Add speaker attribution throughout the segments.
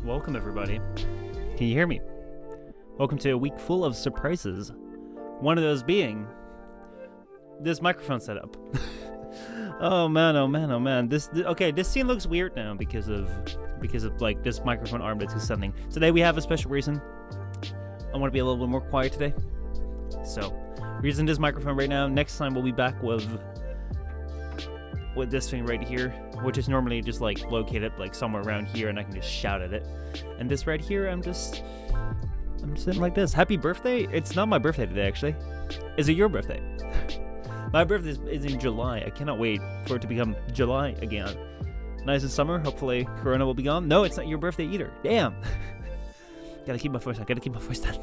Speaker 1: Welcome everybody. Can you hear me? Welcome to a week full of surprises. One of those being this microphone setup. Oh man. This scene looks weird now because of like this microphone arm that's sending. Today we have a special reason. I want to be a little bit more quiet today. So, we're using this microphone right now. Next time we'll be back with this thing right here, which is normally just like located like somewhere around here, and I can just shout at it. And this right here, I'm just sitting like this. Happy birthday! It's not my birthday today, actually. Is it your birthday? My birthday is in July. I cannot wait for it to become July again. Nice and summer. Hopefully, Corona will be gone. No, it's not your birthday either. Damn. Gotta keep my voice down.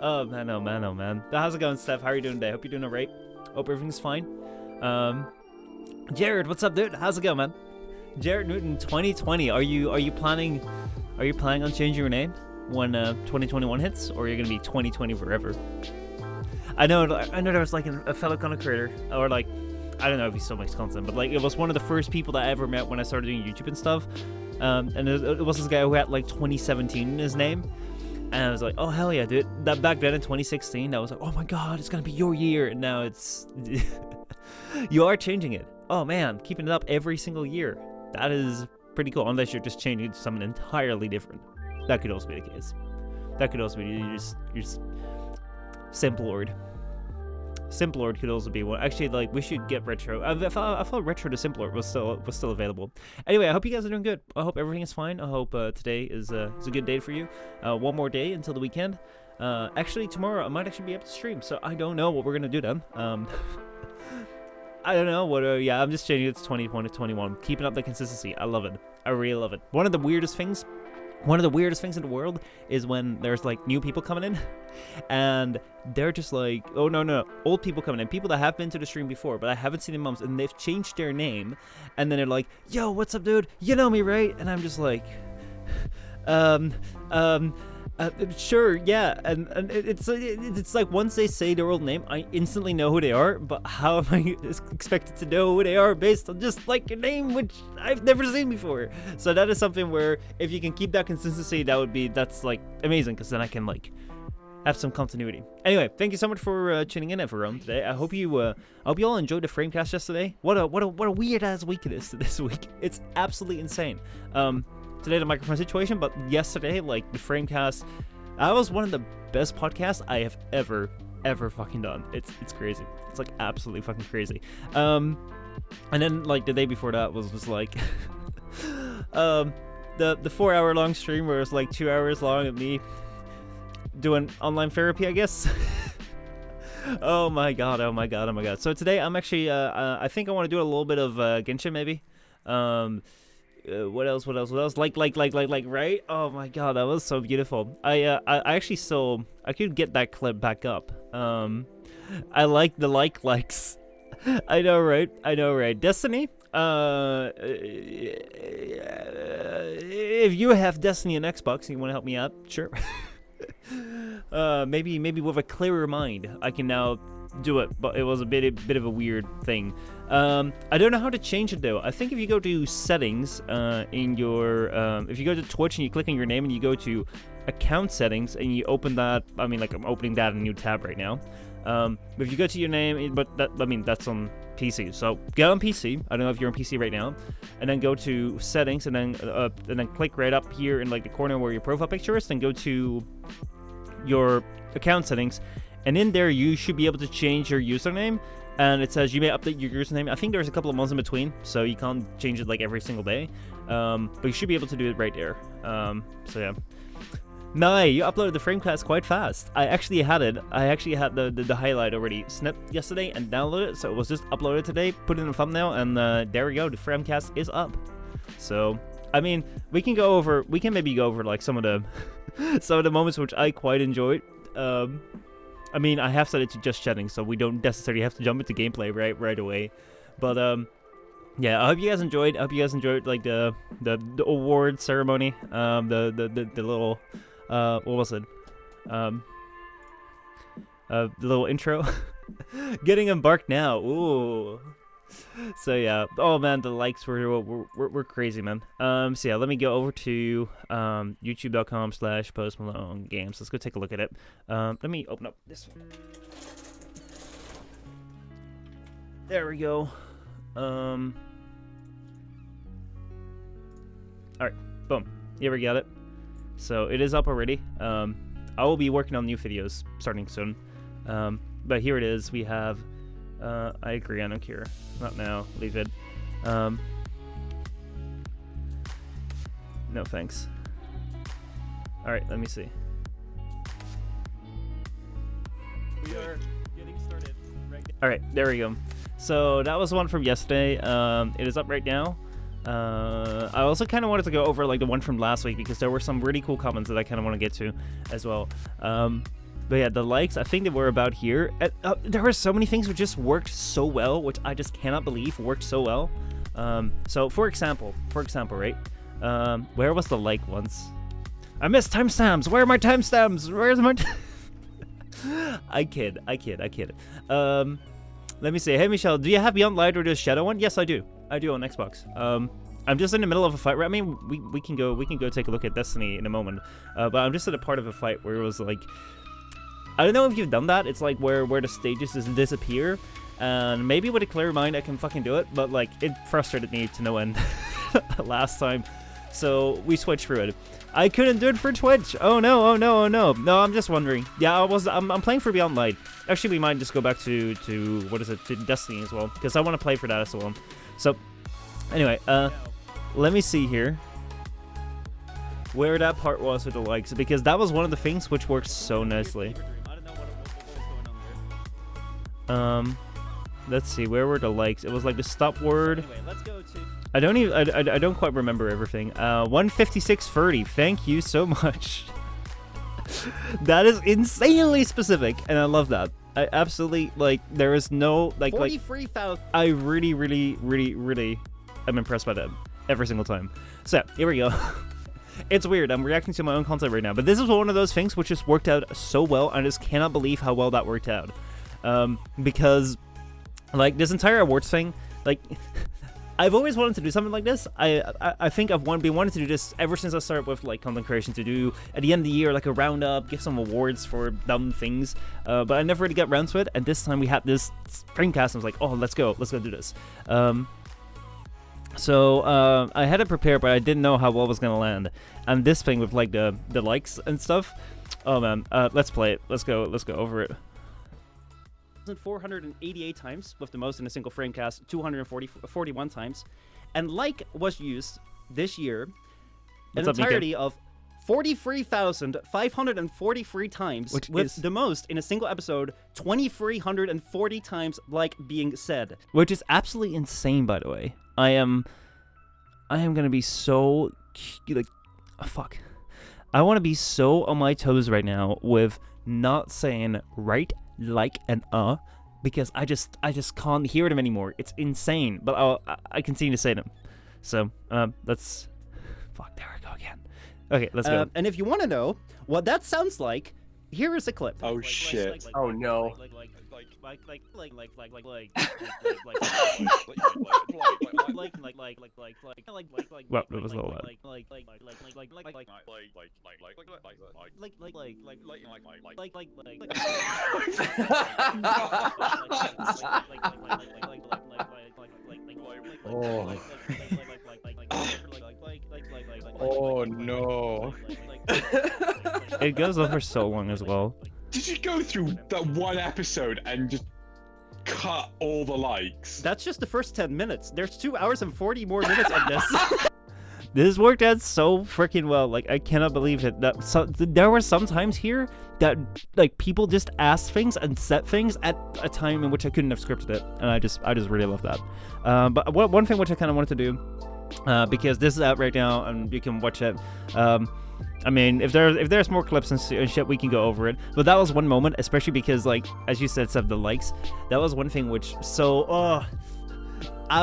Speaker 1: Oh man. How's it going, Steph? How are you doing today? Hope you're doing alright. Hope everything's fine. Jared, what's up, dude? How's it going, man? Jared Newton, 2020. Are you planning on changing your name when 2021 hits, or are you gonna be 2020 forever? I know there was like a fellow content creator, or like, I don't know if he still makes content, but like it was one of the first people that I ever met when I started doing YouTube and stuff. And it was this guy who had like 2017 in his name. And I was like, oh, hell yeah, dude. That back then in 2016, I was like, oh my god, it's gonna be your year. And now it's... You are changing it. Oh man, keeping it up every single year. That is pretty cool, unless you're just changing it to something entirely different. That could also be the case. That could also be, you're just Simplord. Simplord could also be one. Actually, like, we should get retro. I thought retro to Simplord was still available. Anyway, I hope you guys are doing good. I hope everything is fine. I hope today is a good day for you. One more day until the weekend. Actually, tomorrow I might actually be able to stream, so I don't know what we're gonna do then. I don't know what. Yeah, I'm just changing it to 2020 to 21. Keeping up the consistency. I love it. I really love it. One of the weirdest things in the world is when there's like new people coming in and they're just like, oh no, old people coming in, people that have been to the stream before but I haven't seen in months, and they've changed their name, and then they're like, yo, what's up, dude, you know me, right? And I'm just like, sure, yeah. And it's like, once they say their old name, I instantly know who they are, but how am I expected to know who they are based on just like a name which I've never seen before? So that is something where if you can keep that consistency, that's like amazing, because then I can like have some continuity. Anyway, thank you so much for tuning in, everyone, today. I hope you all enjoyed the Framecast yesterday. What a weird ass week it is this week. It's absolutely insane. Today the microphone situation, but yesterday, like, the Framecast, that was one of the best podcasts I have ever fucking done. It's crazy. It's like absolutely fucking crazy. And then like the day before that was just like the 4-hour long stream where it's like 2 hours long of me doing online therapy, I guess. Oh my god. So today I'm actually I think I want to do a little bit of Genshin, maybe. What else? Like, right? Oh my god, that was so beautiful. I actually I could get that clip back up. I like the likes. I know, right? Destiny? If you have Destiny on Xbox and you want to help me out, sure. Maybe with a clearer mind, I can now do it, but it was a bit of a weird thing. I don't know how to change it though. I think if you go to settings in your if you go to Twitch and you click on your name and you go to account settings and you open that, I mean, like, I'm opening that in a new tab right now. But if you go to your name, but that's on PC, so get on PC. I don't know if you're on PC right now, and then go to settings, and then click right up here in like the corner where your profile picture is, then go to your account settings. And in there, you should be able to change your username. And it says you may update your username. I think there's a couple of months in between, so you can't change it like every single day. But you should be able to do it right there. So yeah. Nye, you uploaded the Framecast quite fast. I actually had it. I actually had the highlight already snipped yesterday and downloaded it. So it was just uploaded today, put it in a thumbnail, and there we go. The Framecast is up. So, I mean, we can maybe go over like some of the moments which I quite enjoyed. I mean, I have set it to just chatting, so we don't necessarily have to jump into gameplay right away. But yeah, I hope you guys enjoyed. Like the award ceremony. The little what was it? The little intro. Getting embarked now. Ooh. So yeah, oh man, the likes were crazy, man. So yeah, let me go over to youtube.com/postmalonegames. Let's go take a look at it. Let me open up this one. There we go. All right, boom. Here we got it. So it is up already. I will be working on new videos starting soon. But here it is. We have. I agree. I don't care. Not now. Leave it. No thanks. All right. Let me see. We are getting started. Right. All right. There we go. So that was one from yesterday. It is up right now. I also kind of wanted to go over like the one from last week because there were some really cool comments that I kind of want to get to as well. But yeah, the likes, I think they were about here. There were so many things which just worked so well, which I just cannot believe worked so well. So for example, right? Where was the like once? I missed timestamps. Where are my timestamps? Where's my? I kid. Let me see. Hey Michel, do you have Beyond Light or the Shadow one? Yes, I do. I do on Xbox. I'm just in the middle of a fight. I mean, we can go take a look at Destiny in a moment. But I'm just at a part of a fight where it was like, I don't know if you've done that. It's like where the stages just disappear, and maybe with a clear mind I can fucking do it. But like it frustrated me to no end last time, so we switched through it. I couldn't do it for Twitch. Oh no. No, I'm just wondering. Yeah, I'm playing for Beyond Light. Actually, we might just go back to what is it, to Destiny as well, because I want to play for that as well. So anyway, let me see here where that part was with the likes, because that was one of the things which worked so nicely. Let's see, where were the likes? It was like the stop word. Anyway, let's go to. I don't quite remember everything. 156.30. Thank you so much. That is insanely specific, and I love that. I absolutely like. There is no like 43,000. I really am impressed by that every single time. So here we go. It's weird. I'm reacting to my own content right now, but this is one of those things which just worked out so well. I just cannot believe how well that worked out. Because like this entire awards thing, like I've always wanted to do something like this. I think I've been wanting to do this ever since I started with like content creation, to do at the end of the year like a roundup, give some awards for dumb things. But I never really got around to it. And this time we had this Framecast, and I was like, oh, let's go do this. So I had it prepared, but I didn't know how well it was gonna land. And this thing with like the likes and stuff. Oh man, let's play it. Let's go over it. 488 times, with the most in a single Framecast, 241 times, and like was used this year an entirety of 43,543 times, which with the most in a single episode, 2,340 times like being said, which is absolutely insane. By the way, I am gonna be so like, oh, fuck. I want to be so on my toes right now with not saying right, like, and because I just can't hear them anymore. It's insane, but I continue to say them. So let's fuck. There we go again. Okay, let's go. And if you want to know what that sounds like, here is a clip.
Speaker 2: Oh shit! Oh no!
Speaker 1: Well, it was a little loud.
Speaker 2: Oh no!
Speaker 1: It goes on for so long as well.
Speaker 2: Did you go through that one episode and just cut all the likes?
Speaker 1: That's just the first 10 minutes. There's 2 hours and 40 more minutes of this. This worked out so freaking well. Like, I cannot believe it. There were some times here that like people just asked things and said things at a time in which I couldn't have scripted it, and I just really love that. But one thing which I kind of wanted to do, because this is out right now and you can watch it. I mean, if there's more clips and shit, we can go over it. But that was one moment, especially because, like, as you said, Seb, the likes. That was one thing which I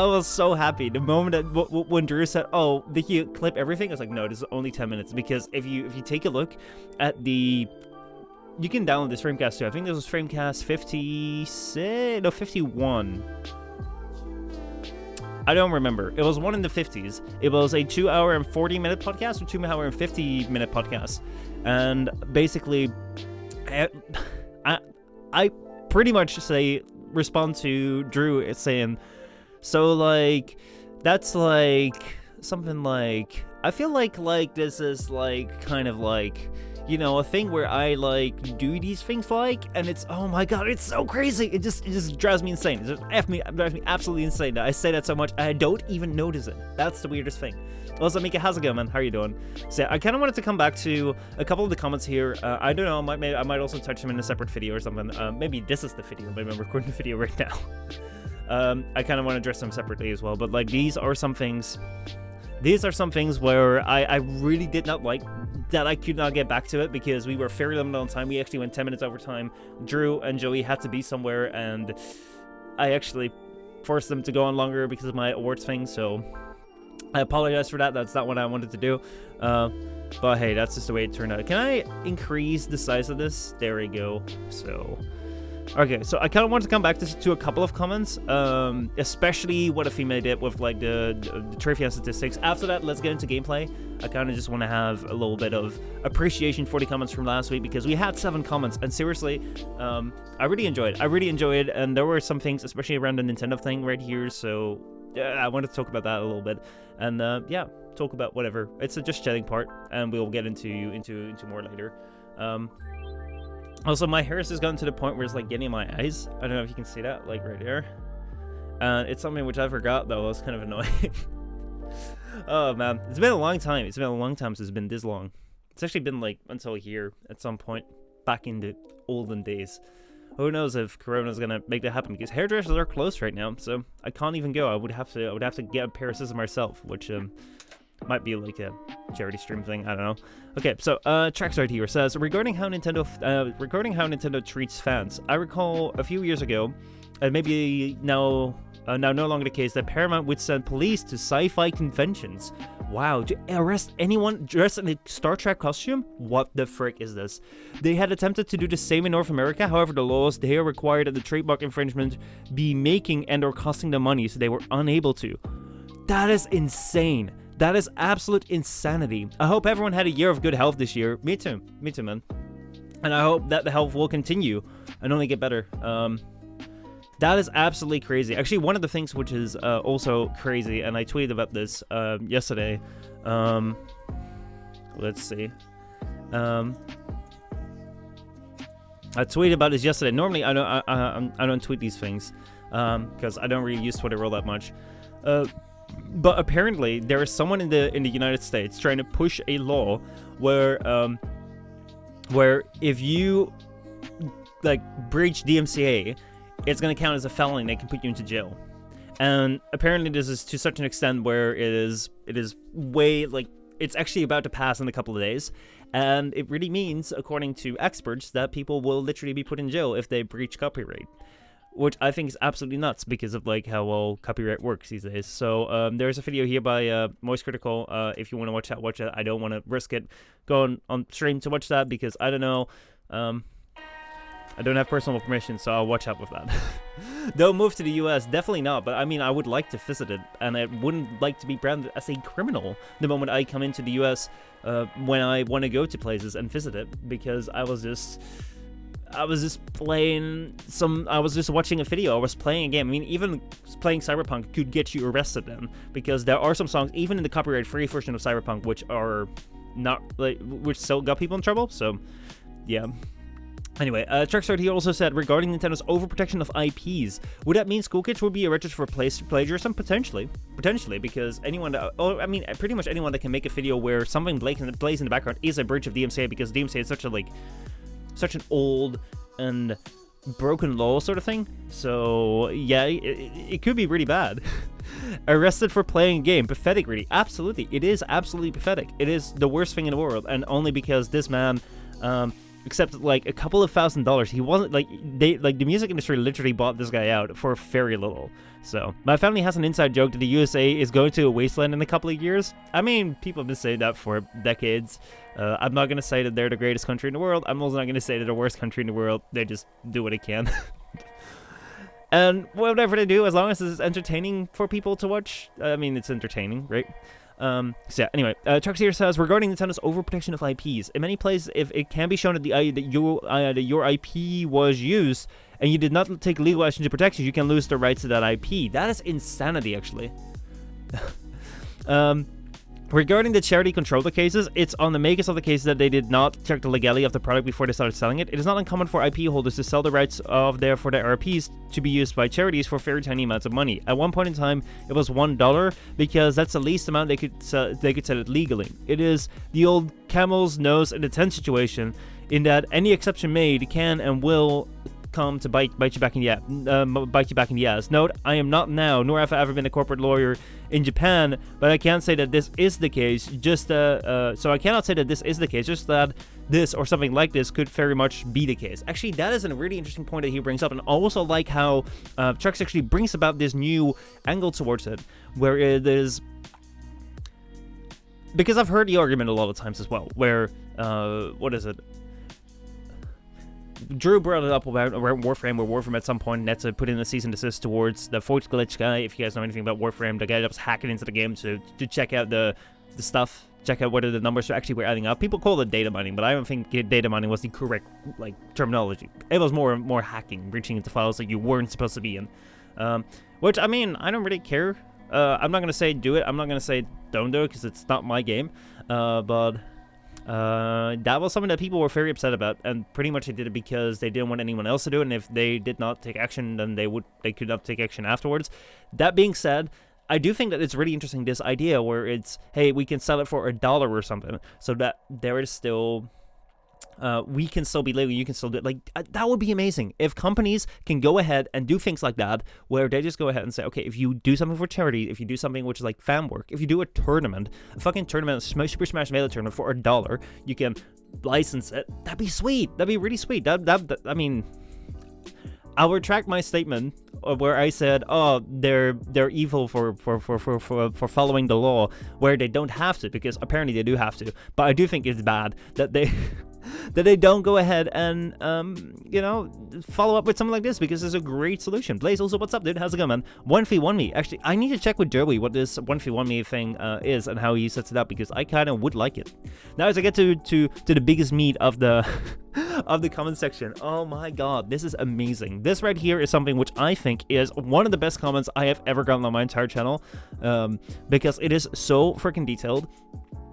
Speaker 1: was so happy. The moment that when Drew said, "Oh, did you clip everything?" I was like, "No, this is only 10 minutes." Because if you take a look at you can download this Framecast too. I think this was Framecast 51. I don't remember. It was one in the 50s. It was a 2 hour and 40-minute podcast or 2 hour and 50-minute podcast. And basically, I pretty much respond to Drew. It's saying, so like, that's like something like, I feel like this is like kind of like, you know, a thing where I like do these things like, and it's, oh my god, it's so crazy. It just drives me insane. It just drives me absolutely insane. I say that so much I don't even notice it. That's the weirdest thing. Also, Mika, how's it going, man? How are you doing? So I kind of wanted to come back to a couple of the comments here. I don't know, I might also touch them in a separate video or something. Maybe this is the video. Maybe I'm recording the video right now. I kind of want to address them separately as well. But like, these are some things where I really did not like that I could not get back to it because we were very limited on time. We actually went 10 minutes over time. Drew and Joey had to be somewhere, and I actually forced them to go on longer because of my awards thing, so I apologize for that. That's not what I wanted to do. But hey, that's just the way it turned out. Can I increase the size of this? There we go. So... okay, so I kind of want to come back to a couple of comments, especially what a female did with like the trophy and statistics. After that, let's get into gameplay. I kind of just want to have a little bit of appreciation for the comments from last week because we had 7 comments, and seriously, I really enjoyed it. I really enjoyed it, and there were some things, especially around the Nintendo thing right here, so I wanted to talk about that a little bit, and yeah, talk about whatever. It's a just chatting part, and we'll get into more later. Also, my hair has just gotten to the point where it's like getting in my eyes. I don't know if you can see that, like right here. And it's something which I forgot, though. It's kind of annoying. Oh, man. It's been a long time. It's been a long time since it's been this long. It's actually been like until here at some point back in the olden days. Who knows if Corona's gonna make that happen, because hairdressers are closed right now, so I can't even go. I would have to get a pair of scissors myself, which might be like a charity stream thing. I don't know. Okay, so Trackside here says regarding how Nintendo treats fans. I recall a few years ago, and maybe now no longer the case, that Paramount would send police to sci-fi conventions. Wow, to arrest anyone dressed in a Star Trek costume? What the frick is this? They had attempted to do the same in North America, however the laws there required that the trademark infringement be making and or costing them money, so they were unable to. That is insane. That is absolute insanity. I hope everyone had a year of good health this year. Me too, man. And I hope that the health will continue and only get better. That is absolutely crazy. Actually, one of the things which is also crazy, and I tweeted about this yesterday. Let's see. I tweeted about this yesterday. Normally, I don't tweet these things because I don't really use Twitter all that much. But apparently, there is someone in the United States trying to push a law where if you like breach DMCA, it's going to count as a felony. They can put you into jail. And apparently, this is to such an extent where it is way like it's actually about to pass in a couple of days, and it really means, according to experts, that people will literally be put in jail if they breach copyright. Which I think is absolutely nuts because of like how well copyright works these days. So there's a video here by Moist Critical. If you want to watch that, watch it. I don't want to risk it going on stream to watch that because I don't know. I don't have personal permission, so I'll watch out with that. Don't move to the US, definitely not. But I mean, I would like to visit it, and I wouldn't like to be branded as a criminal the moment I come into the US when I want to go to places and visit it, because I was just watching a video. I was playing a game. I mean, even playing Cyberpunk could get you arrested then, because there are some songs, even in the copyright-free version of Cyberpunk, which are not like, which still got people in trouble. So, yeah. Anyway, Truckstart here also said, regarding Nintendo's overprotection of IPs, would that mean school kids would be arrested for plagiarism? Potentially, because pretty much anyone that can make a video where something plays in the background is a breach of DMCA, because DMCA is such an old and broken law sort of thing. So yeah, it could be really bad. Arrested for playing a game. Pathetic, really. Absolutely. It is absolutely pathetic. It is the worst thing in the world, and only because this man accepted like a couple of $1,000s. He wasn't the music industry literally bought this guy out for very little. So my family has an inside joke that the USA is going to a wasteland in a couple of years. I mean, people have been saying that for decades. I'm not gonna say that they're the greatest country in the world. I'm also not gonna say they're the worst country in the world. They just do what they can. And whatever they do, as long as it's entertaining for people to watch, I mean, it's entertaining, right? So yeah, anyway, Chucks here says, regarding Nintendo's overprotection of IPs, in many places, if it can be shown that your IP was used and you did not take legal action to protect it, you can lose the rights to that IP. That is insanity, actually. Regarding the charity controller cases, it's on the makers of the cases that they did not check the legality of the product before they started selling it. It is not uncommon for IP holders to sell the rights for their IPs to be used by charities for very tiny amounts of money. At one point in time, it was $1 because that's the least amount they could sell it legally. It is the old camel's nose in the tent situation, in that any exception made can and will come to bite you back in the ass. Note, I am not now, nor have I ever been a corporate lawyer in Japan, but I can't say that this is the case. So I cannot say that this is the case. Just that this or something like this could very much be the case. Actually, that is a really interesting point that he brings up, and also like how Chucks actually brings about this new angle towards it, where it is, because I've heard the argument a lot of times as well, where what is it? Drew brought it up about Warframe, where Warframe at some point had to put in a cease and desist towards the Void Glitch guy. If you guys know anything about Warframe, the guy that was hacking into the game to check out the stuff, check out whether the numbers actually were adding up. People call it data mining, but I don't think data mining was the correct terminology. It was more hacking, reaching into files that you weren't supposed to be in. Which, I mean, I don't really care. I'm not gonna say do it. I'm not gonna say don't do it because it's not my game. But that was something that people were very upset about, and pretty much they did it because they didn't want anyone else to do it, and if they did not take action, then they could not take action afterwards. That being said, I do think that it's really interesting, this idea where it's, hey, we can sell it for $1 or something, so that there is still, we can still be legal, you can still do it. That would be amazing if companies can go ahead and do things like that, where they just go ahead and say, okay, if you do something for charity, if you do something which is like fan work, if you do a fucking tournament, Super Smash Melee tournament for $1, you can license it. That'd be sweet. That'd be really sweet. I mean, I'll retract my statement where I said, oh, they're evil for following the law, where they don't have to, because apparently they do have to. But I do think it's bad that they that they don't go ahead and follow up with something like this, because it's a great solution. Blaze, also, what's up, dude? How's it going, man? 1v1me. Actually, I need to check with Joey what this 1v1me thing is and how he sets it up, because I kind of would like it. Now, as I get to the biggest meat of the of the comment section, oh my god, this is amazing. This right here is something which I think is one of the best comments I have ever gotten on my entire channel, because it is so freaking detailed.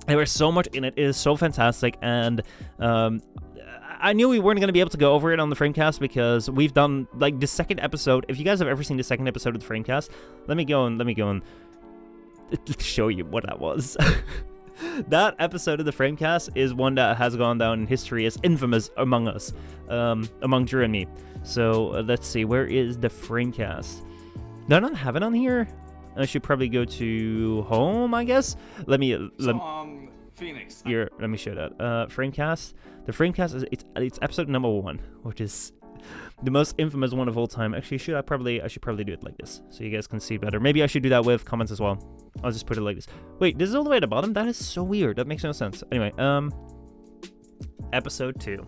Speaker 1: There is so much in it. It is so fantastic, and I knew we weren't going to be able to go over it on the Framecast, because we've done, like, the second episode. If you guys have ever seen the second episode of the Framecast, let me go and show you what that was. That episode of the Framecast is one that has gone down in history as infamous among us, among Drew and me. So let's see, where is the Framecast? Do I not have it on here? I should probably go to home, I guess.
Speaker 2: Phoenix.
Speaker 1: Here, let me show that. Framecast. The Framecast is it's episode number 1, which is the most infamous one of all time. Actually, I should probably do it like this, so you guys can see better. Maybe I should do that with comments as well. I'll just put it like this. Wait, this is all the way at the bottom? That is so weird. That makes no sense. Anyway, episode 2.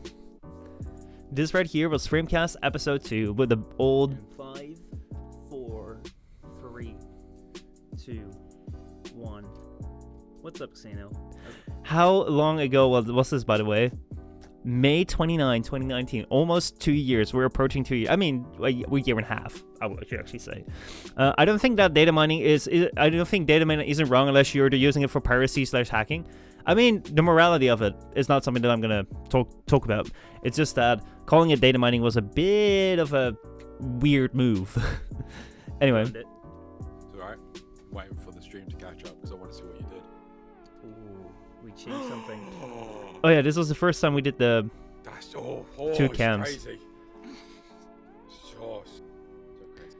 Speaker 1: This right here was Framecast episode 2 with the old 5, 4, 3, 2, 1. What's up, Xeno? How long ago was this, by the way? May 29, 2019. Almost 2 years. We're approaching 2 years. I mean, a year and a half, I should actually say. I don't think that data mining I don't think data mining isn't wrong unless you're using it for piracy/hacking. I mean, the morality of it is not something that I'm gonna talk about. It's just that calling it data mining was a bit of a weird move. Anyway.
Speaker 3: It's alright. Waiting for the stream to catch up because I want to see what you did.
Speaker 1: Ooh, we changed something. Oh yeah, this was the first time we did the 2 cams.
Speaker 3: Crazy. So crazy.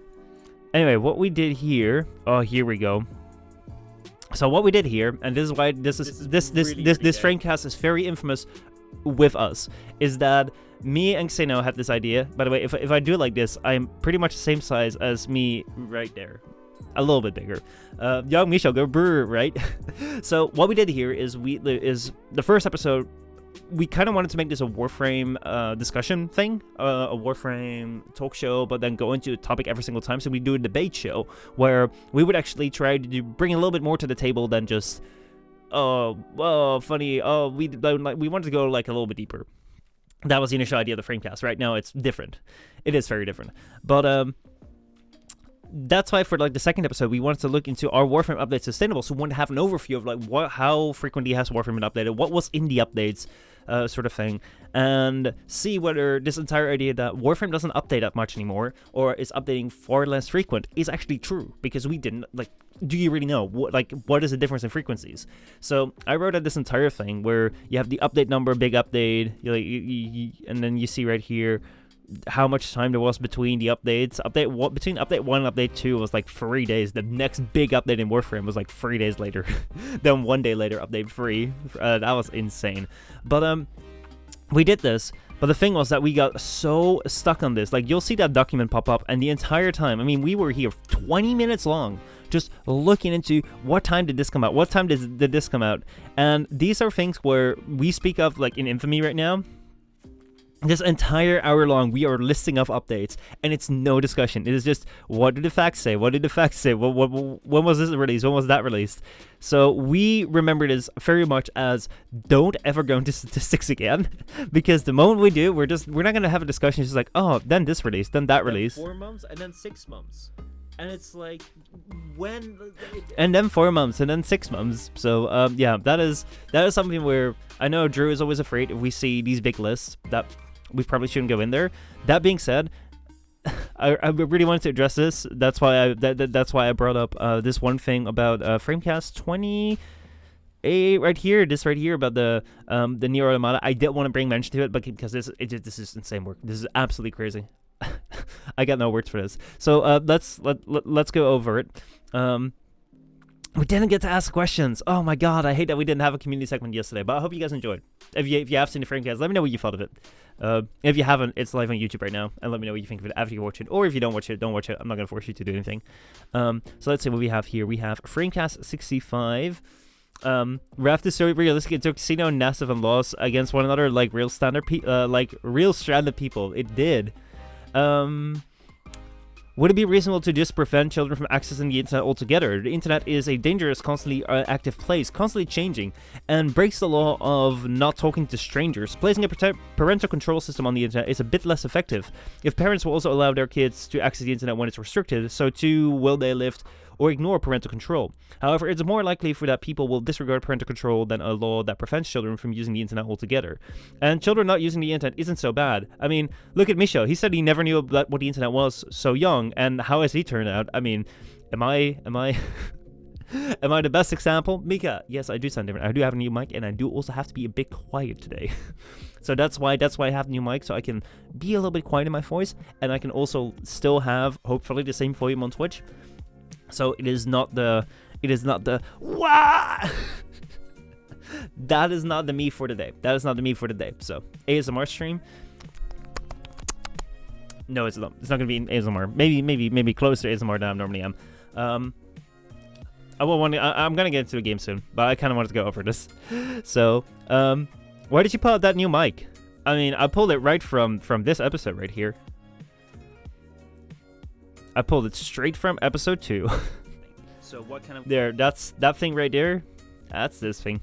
Speaker 1: Anyway, what we did here, oh, here we go. So what we did here, and this is why this Framecast is very infamous with us, is that me and Xeno had this idea. By the way, if I do it like this, I'm pretty much the same size as me right there. A little bit bigger. Young Michel, go brr, right? So what we did here is the first episode we kind of wanted to make this a Warframe discussion thing, a Warframe talk show, but then go into a topic every single time. So we do a debate show where we would actually try to bring a little bit more to the table than just, oh, well, funny. Oh, we wanted to go like a little bit deeper. That was the initial idea of the Framecast. Right now, it's different. It is very different. But that's why for like the second episode, we wanted to look into our Warframe updates sustainable. So we wanted to have an overview of like how frequently has Warframe been updated, what was in the updates, sort of thing, and see whether this entire idea that Warframe doesn't update that much anymore or is updating far less frequent is actually true, because we didn't like. Do you really know what is the difference in frequencies? So I wrote out this entire thing where you have the update number, big update, and then you see right here how much time there was between the updates. Between update 1 and update 2 was like 3 days. The next big update in Warframe was like 3 days later. Then 1 day later, update 3. That was insane. But we did this. But the thing was that we got so stuck on this. Like, you'll see that document pop up, and the entire time, I mean, we were here 20 minutes long just looking into what time did this come out? What time did this come out? And these are things where we speak of, like, in Infamy right now. This entire hour long, we are listing off updates, and it's no discussion. It is just, what did the facts say? What did the facts say? When was this released? When was that released? So we remember this very much as, don't ever go into statistics again, because the moment we do, we're not going to have a discussion. It's just like, oh, then this released, then that released.
Speaker 4: 4 months, and then 6 months. And it's like, when...
Speaker 1: And then 4 months, and then 6 months. So, yeah, that is something where I know Drew is always afraid if we see these big lists that we probably shouldn't go in there. That being said, I really wanted to address this. That's why that's why I brought up this one thing about Framecast 28 right here. This right here about the Nier Automata. I did want to bring mention to it, but because this is insane work. This is absolutely crazy. I got no words for this. So let's go over it. We didn't get to ask questions. Oh my god, I hate that we didn't have a community segment yesterday, but I hope you guys enjoyed. If you have seen the Framecast, let me know what you thought of it. If you haven't, it's live on YouTube right now, and let me know what you think of it after you watch it. Or if you don't watch it, don't watch it. I'm not going to force you to do anything. So let's see what we have here. We have Framecast 65. We have to show realistic. It took Casino, Nassif, and Loss against one another like real stranded people. It did. Would it be reasonable to just prevent children from accessing the internet altogether? The internet is a dangerous, constantly active place, constantly changing, and breaks the law of not talking to strangers. Placing a parental control system on the internet is a bit less effective. If parents will also allow their kids to access the internet when it's restricted, so too will they lift or ignore parental control. However, it's more likely for that people will disregard parental control than a law that prevents children from using the internet altogether. And children not using the internet isn't so bad. I mean, look at Michel. He said he never knew what the internet was so young, and how has he turned out? I mean, am I am I the best example? Mika, yes, I do sound different. I do have a new mic, and I do also have to be a bit quiet today. So that's why I have a new mic, so I can be a little bit quiet in my voice, and I can also still have, hopefully, the same volume on Twitch. So it is not the wah. That is not the me for today. So ASMR stream. No, it's not. It's not gonna be an ASMR. Maybe close to ASMR than I normally am. I'm gonna get into a game soon, but I kind of wanted to go over this. So why did you pull out that new mic? I mean, I pulled it right from this episode right here. I pulled it straight from episode 2. So what kind of... There, that's that thing right there. That's this thing.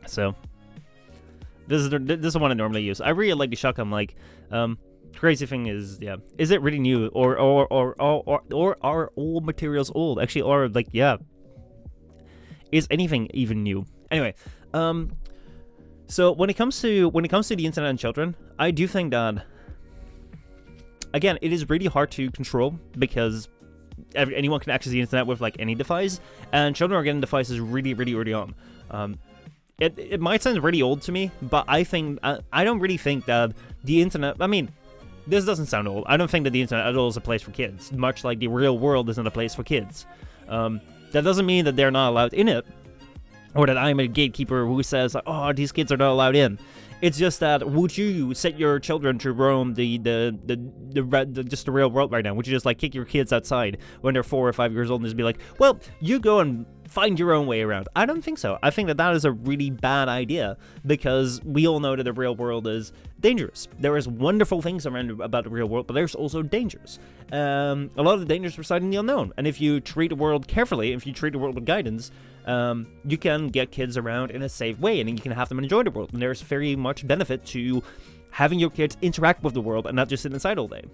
Speaker 1: So this is the one I normally use. I really like the shotgun mic. Crazy thing is, yeah, is it really new or are all materials old? Actually, or like, yeah, is anything even new? Anyway, so when it comes to the internet and children, I do think that, again, it is really hard to control because anyone can access the internet with like any device, and children are getting devices really early on. It might sound really old to me, but I don't really think that the internet, I mean, this doesn't sound old. I don't think that the internet at all is a place for kids, much like the real world isn't a place for kids. That doesn't mean that they're not allowed in it, or that I'm a gatekeeper who says, oh, these kids are not allowed in. It's just that, would you set your children to roam just the real world right now? Would you just like kick your kids outside when they're 4 or 5 years old and just be like, well, you go and find your own way around. I don't think so. I think that that is a really bad idea, because we all know that the real world is dangerous. There is wonderful things around about the real world, but there's also dangers. A lot of the dangers reside in the unknown, and if you treat the world carefully, if you treat the world with guidance, you can get kids around in a safe way, and you can have them enjoy the world. And there's very much benefit to having your kids interact with the world and not just sit inside all day.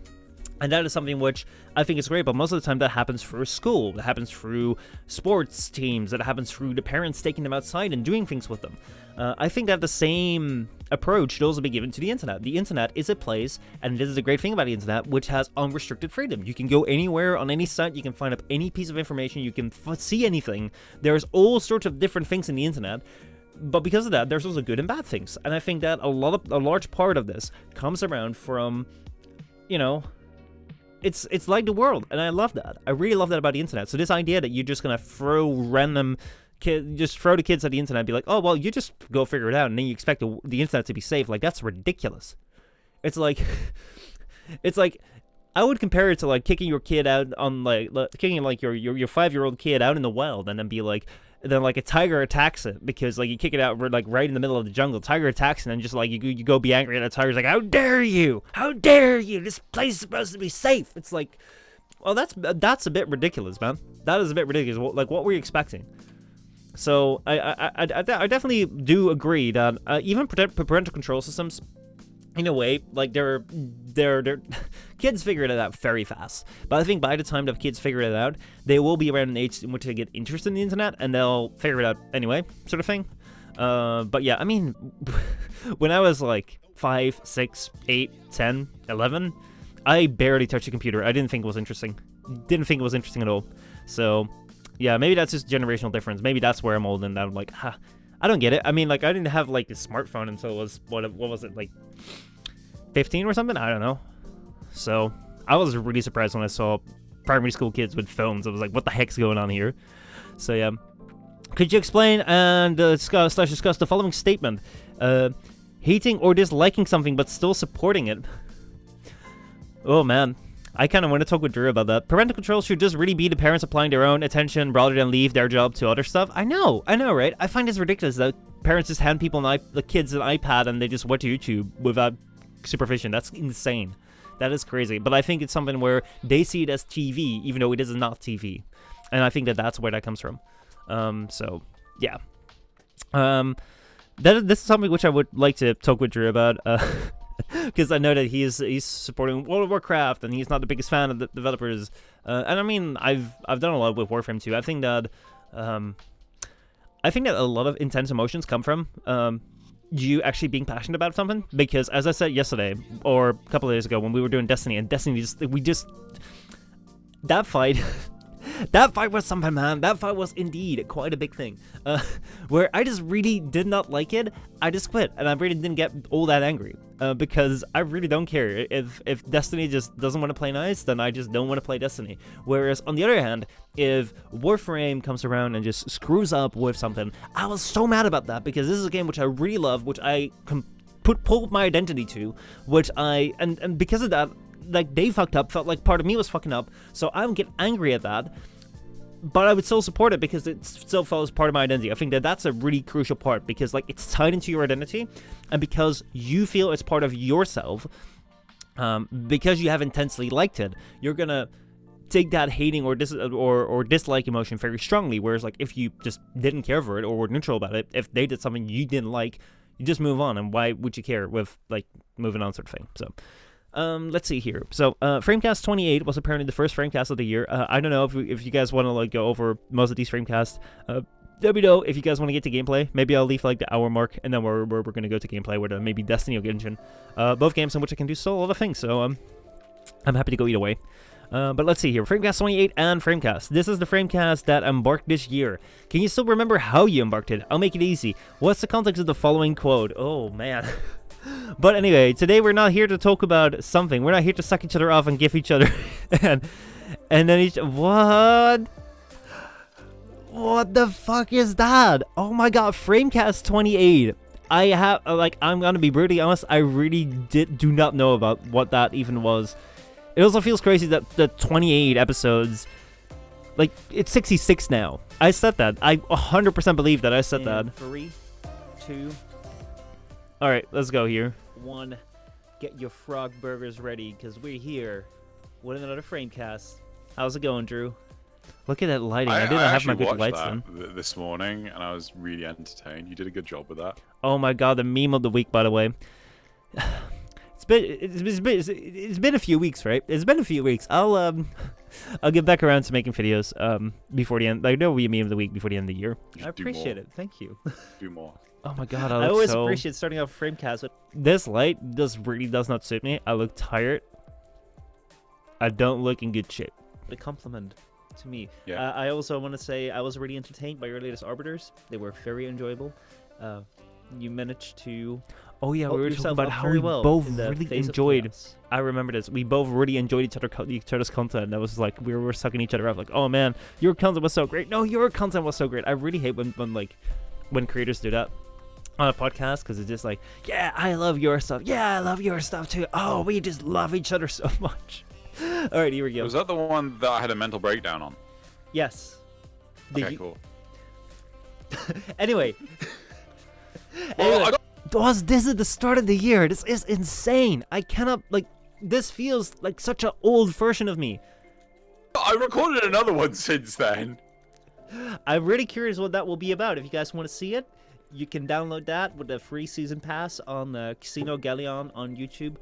Speaker 1: And that is something which I think is great, but most of the time that happens through school, that happens through sports teams, that happens through the parents taking them outside and doing things with them. I think that the same approach should also be given to the internet. The internet is a place, and this is the great thing about the internet, which has unrestricted freedom. You can go anywhere on any site, you can find up any piece of information, you can see anything. There's all sorts of different things in the internet. But because of that, there's also good and bad things. And I think that a large part of this comes around from, you know, it's like the world, and I love that. I really love that about the internet. So this idea that you're just gonna throw random just throw the kids at the internet and be like, oh well, you just go figure it out, and then you expect the internet to be safe, like that's ridiculous. It's like I would compare it to like kicking your kid out on kicking like your 5-year-old kid out in the wild, and then be like, then like a tiger attacks it, because like you kick it out like right in the middle of the jungle. Tiger attacks, and then just like you go be angry at the tiger's like, how dare you, this place is supposed to be safe. It's like, well, that's a bit ridiculous, man. That is a bit ridiculous. Like, what were you expecting? So I definitely do agree that even parental control systems, in a way, like they're kids figure it out very fast. But I think by the time that kids figure it out, they will be around an age in which they get interested in the internet, and they'll figure it out anyway, sort of thing. But yeah, I mean, when I was like 5, 6, 8, 10, 11, I barely touched a computer. I didn't think it was interesting. Didn't think it was interesting at all. So yeah, maybe that's just generational difference. Maybe that's where I'm old, and I'm like, I don't get it. I mean, like, I didn't have like a smartphone until it was what was it, like 15 or something? I don't know. So I was really surprised when I saw primary school kids with phones. I was like, what the heck's going on here? So yeah, could you explain and discuss the following statement? Hating or disliking something but still supporting it. Oh man, I kind of want to talk with Drew about that. Parental control should just really be the parents applying their own attention rather than leave their job to other stuff. I know, right? I find this ridiculous that parents just hand the kids an iPad and they just watch YouTube without supervision. That's insane. That is crazy. But I think it's something where they see it as TV, even though it is not TV. And I think that that's where that comes from. So, yeah. This is something which I would like to talk with Drew about. Because I know that he's supporting World of Warcraft, and he's not the biggest fan of the developers. And I mean, I've done a lot with Warframe too. I think that a lot of intense emotions come from you actually being passionate about something. Because as I said yesterday, or a couple of days ago, when we were doing Destiny, and Destiny that fight. That fight was something, man. That fight was indeed quite a big thing. Where I just really did not like it. I just quit, and I really didn't get all that angry. Because I really don't care. If Destiny just doesn't want to play nice, then I just don't want to play Destiny. Whereas, on the other hand, if Warframe comes around and just screws up with something, I was so mad about that, because this is a game which I really love, which I pulled my identity to, which and because of that, like, they fucked up, felt like part of me was fucking up, so I would get angry at that, but I would still support it because it still felt as part of my identity. I think that that's a really crucial part, because, like, it's tied into your identity, and because you feel it's part of yourself, because you have intensely liked it, you're gonna take that hating or dislike emotion very strongly, whereas, like, if you just didn't care for it or were neutral about it, if they did something you didn't like, you just move on, and why would you care with, like, moving on sort of thing. So let's see here. So, Framecast 28 was apparently the first Framecast of the year. I don't know if you guys want to, like, go over most of these Framecasts. Let me know if you guys want to get to gameplay. Maybe I'll leave, like, the hour mark, and then we're going to go to gameplay with maybe Destiny or Genshin. Both games in which I can do so a lot of things, so I'm happy to go either way. But let's see here. Framecast 28 and Framecast. This is the Framecast that embarked this year. Can you still remember how you embarked it? I'll make it easy. What's the context of the following quote? Oh, man. But anyway, today we're not here to talk about something. We're not here to suck each other off and give each other and then what the fuck is that? Oh my god, Framecast 28. I'm gonna be brutally honest, I really do not know about what that even was. It also feels crazy that the 28 episodes Like, it's 66 now. I said that. I 100% believe that I said that.
Speaker 4: 3, 2,
Speaker 1: All right, let's go here.
Speaker 4: 1. Get your frog burgers ready, because we're here with another Framecast.
Speaker 1: How's it going, Drew? Look at that lighting.
Speaker 3: I
Speaker 1: I didn't have my
Speaker 3: actually
Speaker 1: good
Speaker 3: watched
Speaker 1: lights
Speaker 3: that
Speaker 1: then.
Speaker 3: this morning, and I was really entertained. You did a good job with that.
Speaker 1: Oh my god, the meme of the week, by the way. It's been a few weeks, right? It's been a few weeks. I'll get back around to making videos before the end. Like, there will be a meme of the week before the end of the year.
Speaker 3: You
Speaker 4: I
Speaker 3: should do
Speaker 4: appreciate
Speaker 3: more.
Speaker 4: it. Thank you.
Speaker 3: Do more.
Speaker 1: Oh my god,
Speaker 4: I always appreciate starting off Framecast with
Speaker 1: This light really does not suit me. I look tired. I don't look in good shape.
Speaker 4: a compliment to me.
Speaker 3: Yeah.
Speaker 4: I also want to say I was really entertained by your latest Arbiters. They were very enjoyable. You managed to
Speaker 1: Oh yeah, we
Speaker 4: hold
Speaker 1: were talking
Speaker 4: yourself
Speaker 1: about
Speaker 4: up
Speaker 1: how
Speaker 4: very
Speaker 1: we
Speaker 4: well
Speaker 1: both
Speaker 4: in the
Speaker 1: really
Speaker 4: face of
Speaker 1: enjoyed.
Speaker 4: chaos.
Speaker 1: I remember this. We both really enjoyed each other's content. That was like we were sucking each other up. Like, oh man, your content was so great. No, your content was so great. I really hate when creators do that on a podcast, because it's just like, yeah, I love your stuff. Yeah, I love your stuff too. Oh, we just love each other so much. All right, here we go.
Speaker 3: Was that the one that I had a mental breakdown on?
Speaker 4: Yes. Did
Speaker 3: Okay,
Speaker 4: you-
Speaker 3: cool.
Speaker 4: Anyway.
Speaker 3: Well,
Speaker 1: This is the start of the year. This is insane. I cannot, like, this feels like such an old version of me.
Speaker 3: I recorded another one since then.
Speaker 4: I'm really curious what that will be about. If you guys want to see it, you can download that with a free season pass on Casino Galleon on YouTube.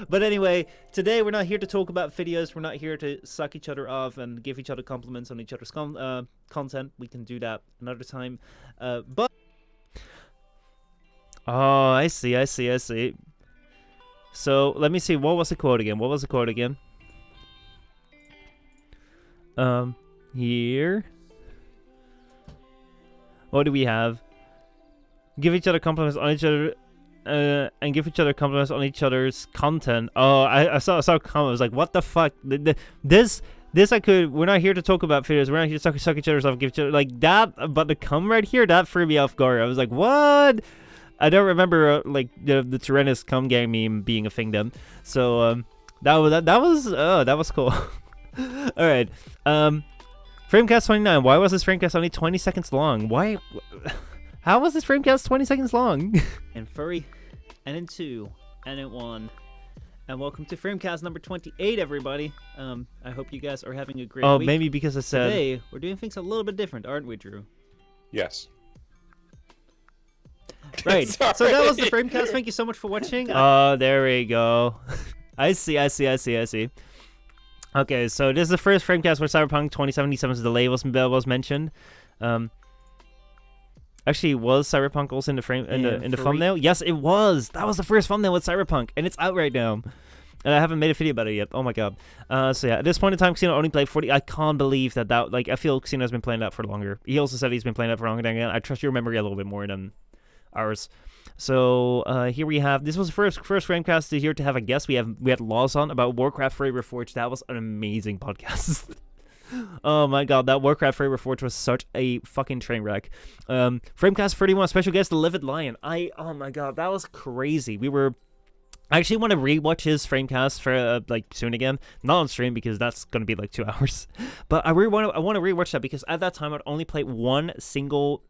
Speaker 4: But anyway, today we're not here to talk about videos. We're not here to suck each other off and give each other compliments on each other's content. We can do that another time. But
Speaker 1: Oh, I see. So, let me see. What was the quote again? Here. What do we have? Give each other compliments on each other, and give each other compliments on each other's content. Oh, I saw a comment. I was like, what the fuck? This we're not here to talk about videos. We're not here to suck each other's off, give each other, like that. But the comment right here, that threw me off guard. I was like, what? I don't remember like the Tyrannus cum gang meme being a thing then. So that was cool. All right. Framecast 29. Why was this Framecast only 20 seconds long? Why? How was this Framecast 20 seconds long?
Speaker 4: in 3, and in 2, and in 1. And welcome to Framecast number 28, everybody. I hope you guys are having a great week.
Speaker 1: Maybe because I said
Speaker 4: Today, we're doing things a little bit different, aren't we, Drew?
Speaker 3: Yes.
Speaker 4: Right.
Speaker 3: Sorry.
Speaker 4: So that was the Framecast. Thank you so much for watching.
Speaker 1: Oh, there we go. I see. Okay, so this is the first Framecast where Cyberpunk 2077's delay was mentioned. Actually, was Cyberpunk also in the the thumbnail? Yes, it was. That was the first thumbnail with Cyberpunk, and it's out right now. And I haven't made a video about it yet. Oh my god. So yeah, at this point in time, Casino only played 40. I can't believe that. Like, I feel Casino's been playing that for longer. He also said he's been playing that for longer than again. I trust your memory a little bit more than ours. So here we have, this was the first Framecast here to have a guest. We had Laws on about Warcraft 3 Reforged. That was an amazing podcast. Oh my god, that Warcraft 3 Reforged was such a fucking train wreck. Framecast 31, special guest, The Livid Lion. Oh my god, that was crazy. I actually want to rewatch his Framecast for like soon again, not on stream because that's gonna be like 2 hours. But I want to rewatch that because at that time I'd only played one single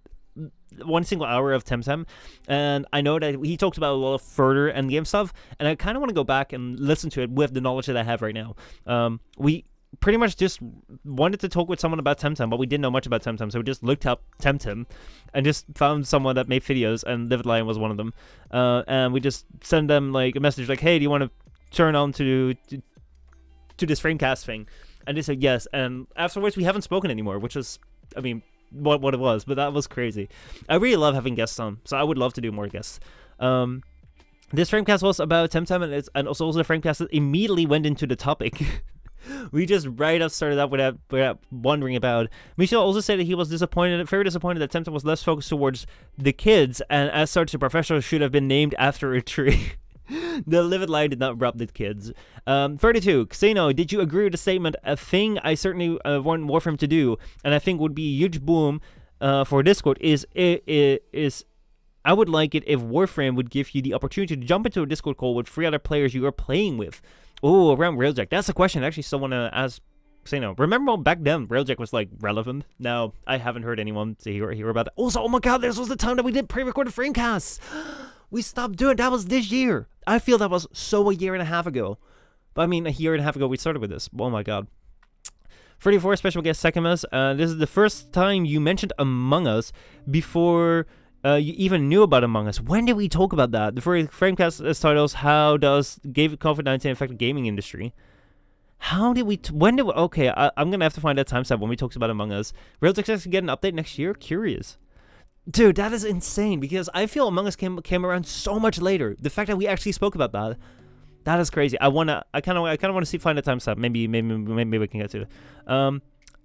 Speaker 1: hour of Temtem, and I know that he talked about a lot of further endgame stuff, and I kind of want to go back and listen to it with the knowledge that I have right now. We pretty much just wanted to talk with someone about Temtem, but we didn't know much about Temtem, so we just looked up Temtem and just found someone that made videos, and Livid Lion was one of them. And we just sent them like a message like, hey, do you want to turn on to this Framecast thing? And they said yes, and afterwards we haven't spoken anymore, which was, I mean, what it was, but that was crazy. I really love having guests on, so I would love to do more guests. This Framecast was about Temtem, and also the Framecast that immediately went into the topic. We just right up started up without wondering about. Michel also said that he was very disappointed that Temtem was less focused towards the kids, and as such the professor should have been named after a tree. The Livid Lion did not rub the kids. 32. Casino, did you agree with the statement? A thing I certainly want Warframe to do, and I think would be a huge boom for Discord, is I would like it if Warframe would give you the opportunity to jump into a Discord call with 3 other players you are playing with. Oh, around Railjack. That's a question I actually still want to ask Remember back then, Railjack was like relevant. Now I haven't heard anyone to hear about it. Also, oh my god, this was the time that we did pre-recorded framecasts. We stopped doing that. Was this year. I feel that was so a year and a half ago. But I mean, a year and a half ago we started with this. Oh my god. 34 special guest Sekimas. This is the first time you mentioned Among Us before you even knew about Among Us. When did we talk about that? The first Framecast titles, how does COVID-19 affect the gaming industry? How did we... okay, I'm going to have to find that timestamp when we talked about Among Us. Rails expects to get an update next year? Curious. Dude, that is insane, because I feel Among Us came around so much later. The fact that we actually spoke about that is crazy. I kind of want to find a timestamp. Maybe we can get to it.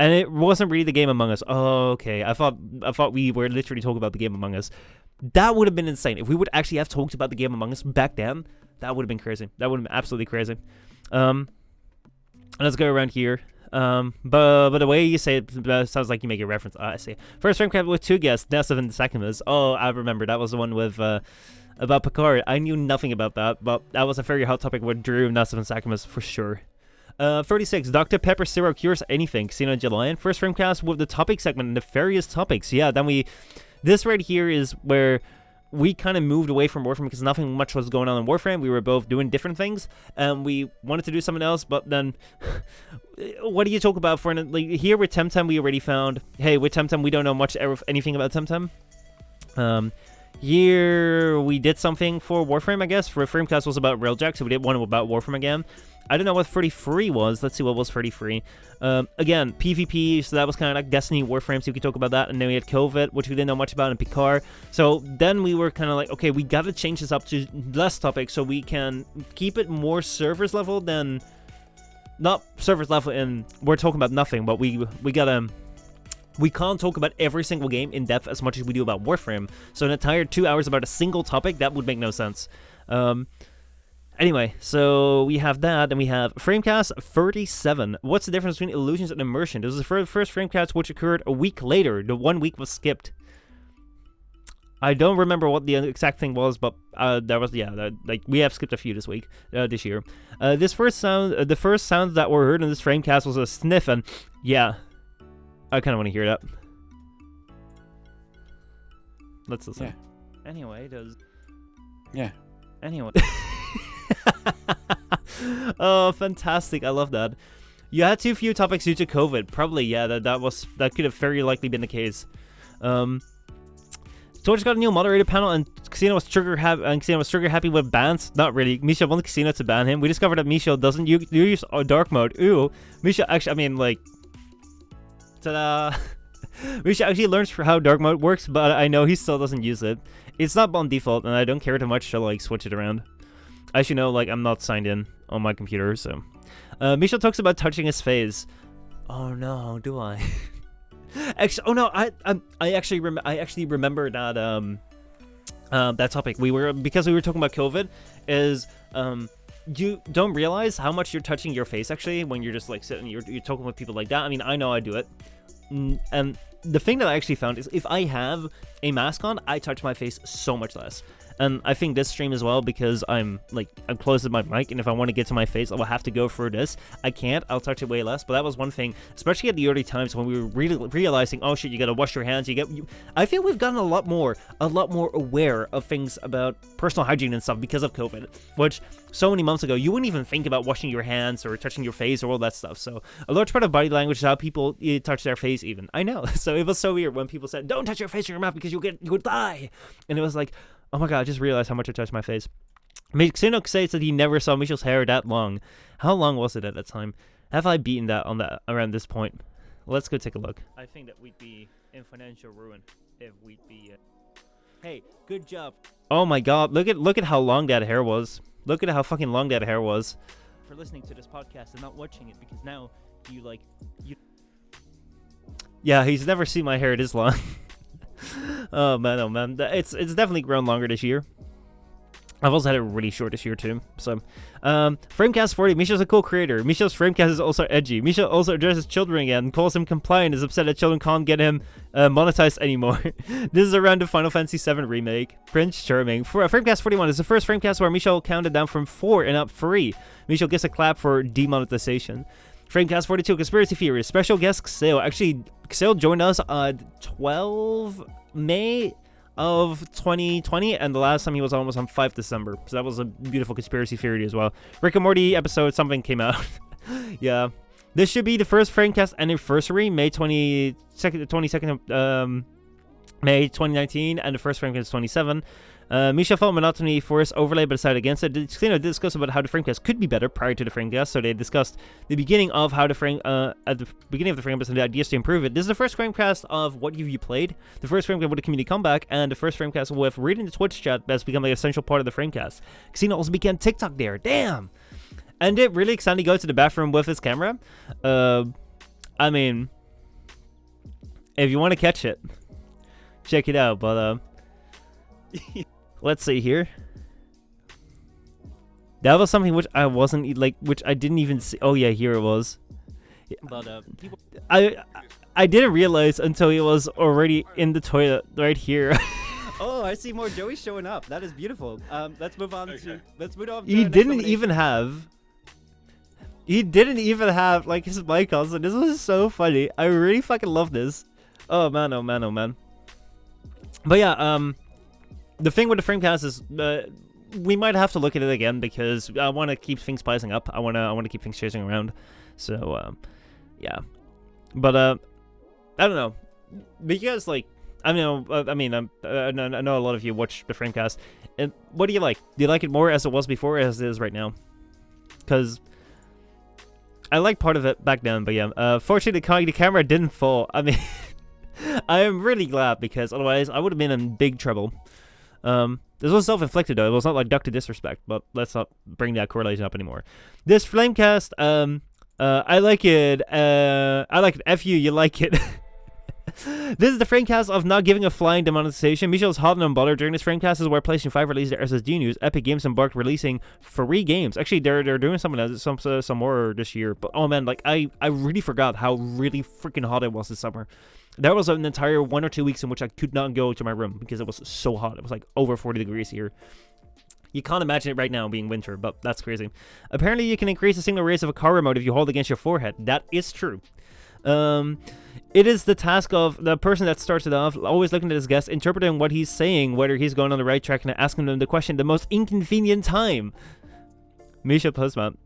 Speaker 1: And it wasn't really the game Among Us. Oh, okay. I thought we were literally talking about the game Among Us. That would have been insane if we would actually have talked about the game Among Us back then. That would have been crazy. That would have been absolutely crazy. Let's go around here. But the way you say it sounds like you make a reference. I see. First Framecast with 2 guests, Nessa and Sakimas. Oh, I remember. That was the one with about Picard. I knew nothing about that, but that was a very hot topic with Drew, Nessa and Sakimas for sure. 36, Dr. Pepper Zero Cures Anything, Casino July. First Framecast with the topic segment and the various topics. Yeah, then this right here is where we kind of moved away from Warframe because nothing much was going on in Warframe. We were both doing different things, and we wanted to do something else, but then what do you talk about for like here with Temtem? We already found, hey, with Temtem we don't know much anything about Temtem. Here we did something for Warframe, I guess. For Framecast was about Railjack, so we did one about Warframe again. I don't know what 33 was. Let's see what was 33. Again, PvP, so that was kind of like Destiny, Warframe, so we could talk about that. And then we had COVID, which we didn't know much about in Picard. So then we were kind of like, okay, we got to change this up to less topics so we can keep it more servers level than... Not servers level in we're talking about nothing, but we gotta... We can't talk about every single game in depth as much as we do about Warframe. So an entire 2 hours about a single topic, that would make no sense. Anyway, so we have that, and we have Framecast 37. What's the difference between illusions and immersion? This was the first Framecast which occurred a week later. The 1 week was skipped. I don't remember what the exact thing was, but there was, like we have skipped a few this week, this year. The first sounds that were heard in this Framecast was a sniff, and yeah, I kind of want to hear that. Let's listen.
Speaker 2: Yeah.
Speaker 1: Anyway, does...
Speaker 2: Yeah.
Speaker 1: Anyway. Oh, fantastic. I love that. You had too few topics due to COVID. Probably, yeah, that could have very likely been the case. Torch got a new moderator panel, and Casino was trigger happy with bans. Not really. Michel wanted Casino to ban him. We discovered that Michel doesn't use dark mode. Ooh. Michel actually, I mean, like... Ta-da! Michel actually learns how dark mode works, but I know he still doesn't use it. It's not on default, and I don't care too much to, like, switch it around. As you know, like, I'm not signed in on my computer, so... Michel talks about touching his face. Oh no, do I? Actually, oh no, I actually remember that that topic. Because we were talking about COVID, is you don't realize how much you're touching your face actually when you're just like sitting, you're talking with people like that. I mean, I know I do it, and the thing that I actually found is if I have a mask on, I touch my face so much less. And I think this stream as well, because I'm close to my mic, and if I want to get to my face, I will have to go through this. I can't. I'll touch it way less. But that was one thing, especially at the early times when we were really realizing, oh shit, you gotta wash your hands. I feel we've gotten a lot more aware of things about personal hygiene and stuff because of COVID. Which so many months ago, you wouldn't even think about washing your hands or touching your face or all that stuff. So a large part of body language is how people touch their face. Even I know. So it was so weird when people said, "Don't touch your face or your mouth because you would die," and it was like, oh my god, I just realized how much I touched my face. Xenok says that he never saw Michel's hair that long. How long was it at that time? Have I beaten that around this point? Let's go take a look. I think that we'd be in financial ruin if we'd be... Hey, good job. Oh my god, look at how long that hair was. Look at how fucking long that hair was. For listening to this podcast and not watching it, because now you... Yeah, he's never seen my hair this long. Oh man, it's definitely grown longer this year. I've also had it really short this year too. So, Framecast 40. Michel's a cool creator. Michel's Framecast is also edgy. Michel also addresses children again, calls him compliant, is upset that children can't get him monetized anymore. This is around the Final Fantasy VII remake. Prince Charming. Framecast 41 is the first Framecast where Michel counted down from 4 and up 3. Michel gets a clap for demonetization. Framecast 42 Conspiracy Theories. Special guest Xale. Actually, Xale joined us on 12 May of 2020, and the last time he was on was on 5 December. So that was a beautiful conspiracy theory as well. Rick and Morty episode, something came out. Yeah. This should be the first Framecast anniversary, May 22nd, May 2019, and the first Framecast is 27. Michel felt monotony force overlay but decided against it. They discussed about how the Framecast could be better prior to the Framecast, so they discussed the beginning of how the at the beginning of the Framecast and the ideas to improve it. This is the first Framecast of what have you played, the first Framecast with a community comeback, and the first Framecast with reading the Twitch chat that's become like an essential part of the Framecast. Casino also began TikTok there. Damn! And it really excited to go to the bathroom with his camera. I mean, if you want to catch it, check it out, but let's see here. That was something which I wasn't like, which I didn't even see. Oh yeah, here it was. But I didn't realize until he was already in the toilet right here.
Speaker 4: Oh, I see more Joey showing up. That is beautiful. Let's move on to
Speaker 1: He didn't even have like his mic on, so this was so funny. I really fucking love this. Oh man, oh man, oh man. But yeah, the thing with the Framecast is we might have to look at it again because I want to keep things spicing up. I want to keep things chasing around. So yeah. But I don't know. Because like I know a lot of you watch the Framecast. And what do you like? Do you like it more as it was before or as it is right now? Because I liked part of it back then, but yeah. Fortunately, the camera didn't fall. I mean, I am really glad because otherwise I would have been in big trouble. This was self-inflicted though. It was not like duck to disrespect, but let's not bring that correlation up anymore. This Flamecast, I like it. I like it. F you, you like it. This is the Framecast of not giving a flying demonetization. Michel's hot and unbothered. During this Framecast is where PlayStation 5 released their SSD news. Epic Games embarked releasing 3 games. Actually, they're doing some more this year. But oh man, like I really forgot how really freaking hot it was this summer. There was an entire 1 or 2 weeks in which I could not go to my room because it was so hot. It was like over 40 degrees here. You can't imagine it right now being winter, but that's crazy. Apparently, you can increase the single raise of a car remote if you hold against your forehead. That is true. It is the task of the person that starts it off, always looking at his guest, interpreting what he's saying, whether he's going on the right track, and asking them the question the most inconvenient time. Michel Postma.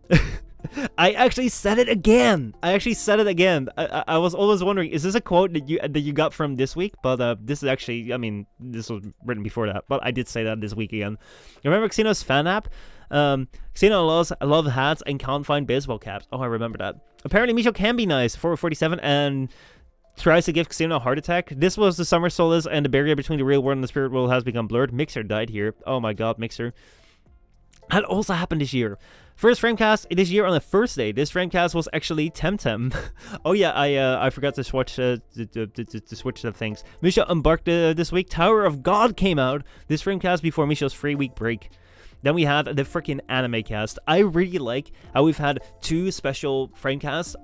Speaker 1: I actually said it again. I was always wondering, is this a quote that you got from this week? But this is actually, I mean, this was written before that, but I did say that this week again. You remember Xeno's fan app? Xeno loves hats and can't find baseball caps. Oh, I remember that. Apparently, Michel can be nice. 447 and tries to give Xeno a heart attack. This was the summer solace, and the barrier between the real world and the spirit world has become blurred. Mixer died here. Oh my god, Mixer. That also happened this year. First Framecast this year on the first day. This Framecast was actually Temtem. Oh yeah, I forgot to switch to switch the things. Michel embarked this week. Tower of God came out. This Framecast before Michel's 3-week break. Then we had the freaking anime cast. I really like how we've had 2 special Framecasts,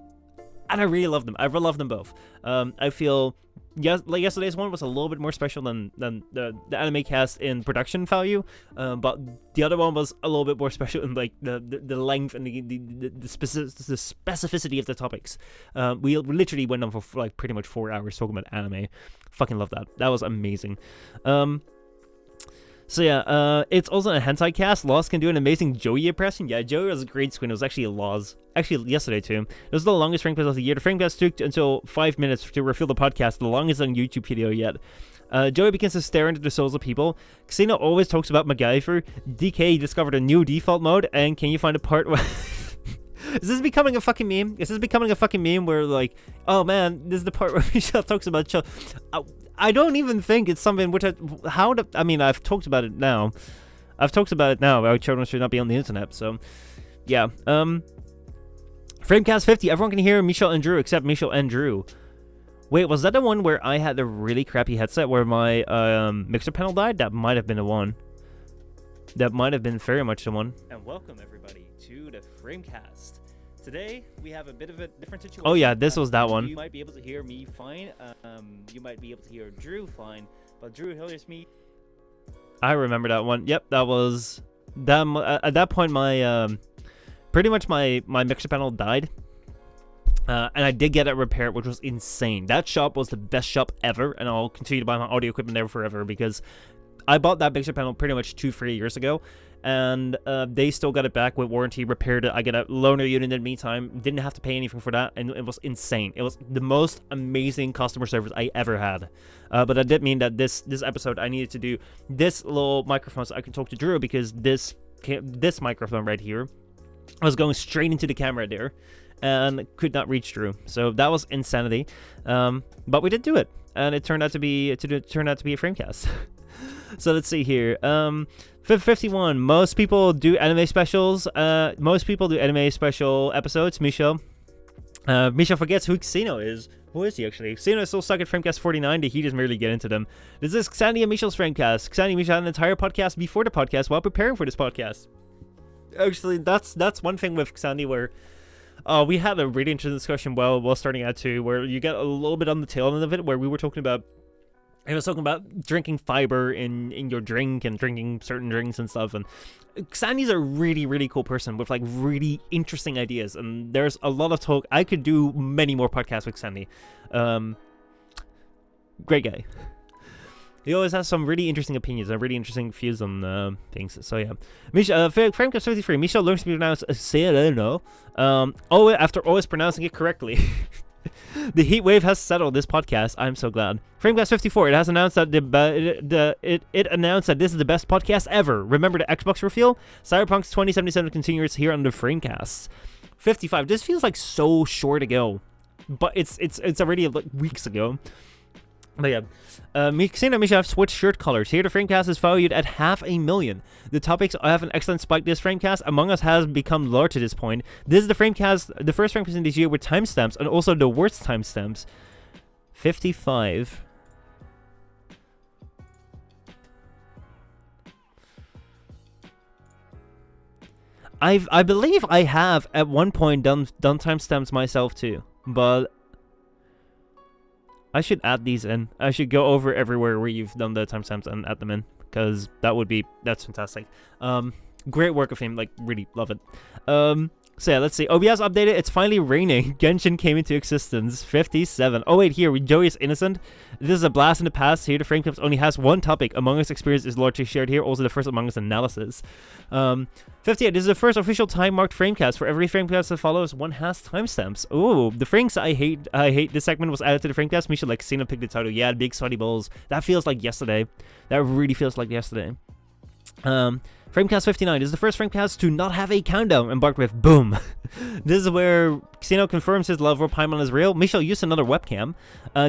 Speaker 1: and I really love them. I love them both. I feel like yesterday's one was a little bit more special than the anime cast in production value, but the other one was a little bit more special in like the length and the specificity of the topics. We literally went on for like pretty much 4 hours talking about anime. Fucking love that. That was amazing. So yeah, it's also a hentai cast. Lost can do an amazing Joey impression. Yeah, Joey was a great screen. It was actually Lost. Actually, yesterday too. It was the longest Framecast of the year. The Framecast took until 5 minutes to refill the podcast, the longest on YouTube video yet. Joey begins to stare into the souls of people. Xeno always talks about MacGyver. DK discovered a new default mode, and can you find a part where... Is this becoming a fucking meme? Is this becoming a fucking meme where like, oh man, this is the part where Michel talks about I don't even think it's something which I've talked about it now. Our children should not be on the internet, so yeah. Framecast 50, everyone can hear Michel and Drew except Michel and Drew. Wait, was that the one where I had the really crappy headset where my mixer panel died? That might have been the one. That might have been very much the one. And welcome everybody to the Framecast. Today we have a bit of a different situation. Oh yeah, this was that one. You might be able to hear me fine. You might be able to hear Drew fine, but Drew hears me. I remember that one. Yep, that was at that point my pretty much my mixer panel died. And I did get it repaired, which was insane. That shop was the best shop ever, and I'll continue to buy my audio equipment there forever because I bought that picture panel pretty much 2-3 years ago, and they still got it back with warranty, repaired it. I got a loaner unit in the meantime, didn't have to pay anything for that, and it was insane. It was the most amazing customer service I ever had. But that did mean that this episode I needed to do this little microphone so I could talk to Drew, because this microphone right here was going straight into the camera there and could not reach Drew. So that was insanity. But we did do it, and it turned out to be a Framecast. So let's see here. 51. Most people do anime specials. Most people do anime special episodes. Michel forgets who Xeno is. Who is he actually? Xeno is still stuck at Framecast 49. Did he just merely get into them? This is Xandy and Michel's Framecast. Xandy and Michel had an entire podcast before the podcast while preparing for this podcast. Actually, that's one thing with Xandy where we had a really interesting discussion while starting out too, where you get a little bit on the tail end of it, where we were talking about. I was talking about drinking fiber in your drink and drinking certain drinks and stuff. And Xandy's a really, really cool person with like really interesting ideas. And there's a lot of talk. I could do many more podcasts with Xandy. Great guy. He always has some really interesting opinions and really interesting views on things. So yeah. Framecast 53. Michel learns to pronounce Sereno. After always pronouncing it correctly. The heat wave has settled this podcast. I'm so glad. Framecast 54. It has announced that it announced that this is the best podcast ever. Remember the Xbox reveal? Cyberpunk's 2077 continues here on the Framecast. 55. This feels like so short ago, but it's already like weeks ago. But yeah, Xena and Misha have switched shirt colors. Here the Framecast is valued at 500,000. The topics have an excellent spike this Framecast. Among Us has become large to this point. This is the Framecast, the first Framecast in this year with timestamps, and also the worst timestamps. 55. I believe I have at one point done timestamps myself too, but I should add these in. I should go over everywhere where you've done the timestamps and add them in, because that's fantastic. Great work of him, like really love it. So yeah, let's see. OBS updated. It's finally raining. Genshin came into existence. 57. Oh wait, here Joey is innocent. This is a blast in the past. Here the Framecast only has one topic. Among Us experience is largely shared here. Also the first Among Us analysis. 58. This is the first official time-marked Framecast. For every Framecast that follows, one has timestamps. Ooh, the Franks I hate. This segment was added to the Framecast. Misha like Cena picked the title. Yeah, big sweaty balls. That feels like yesterday. That really feels like yesterday. Framecast 59. This is the first Framecast to not have a countdown, embarked with boom. This is where Xeno confirms his love for Paimon is real. Michel used another webcam.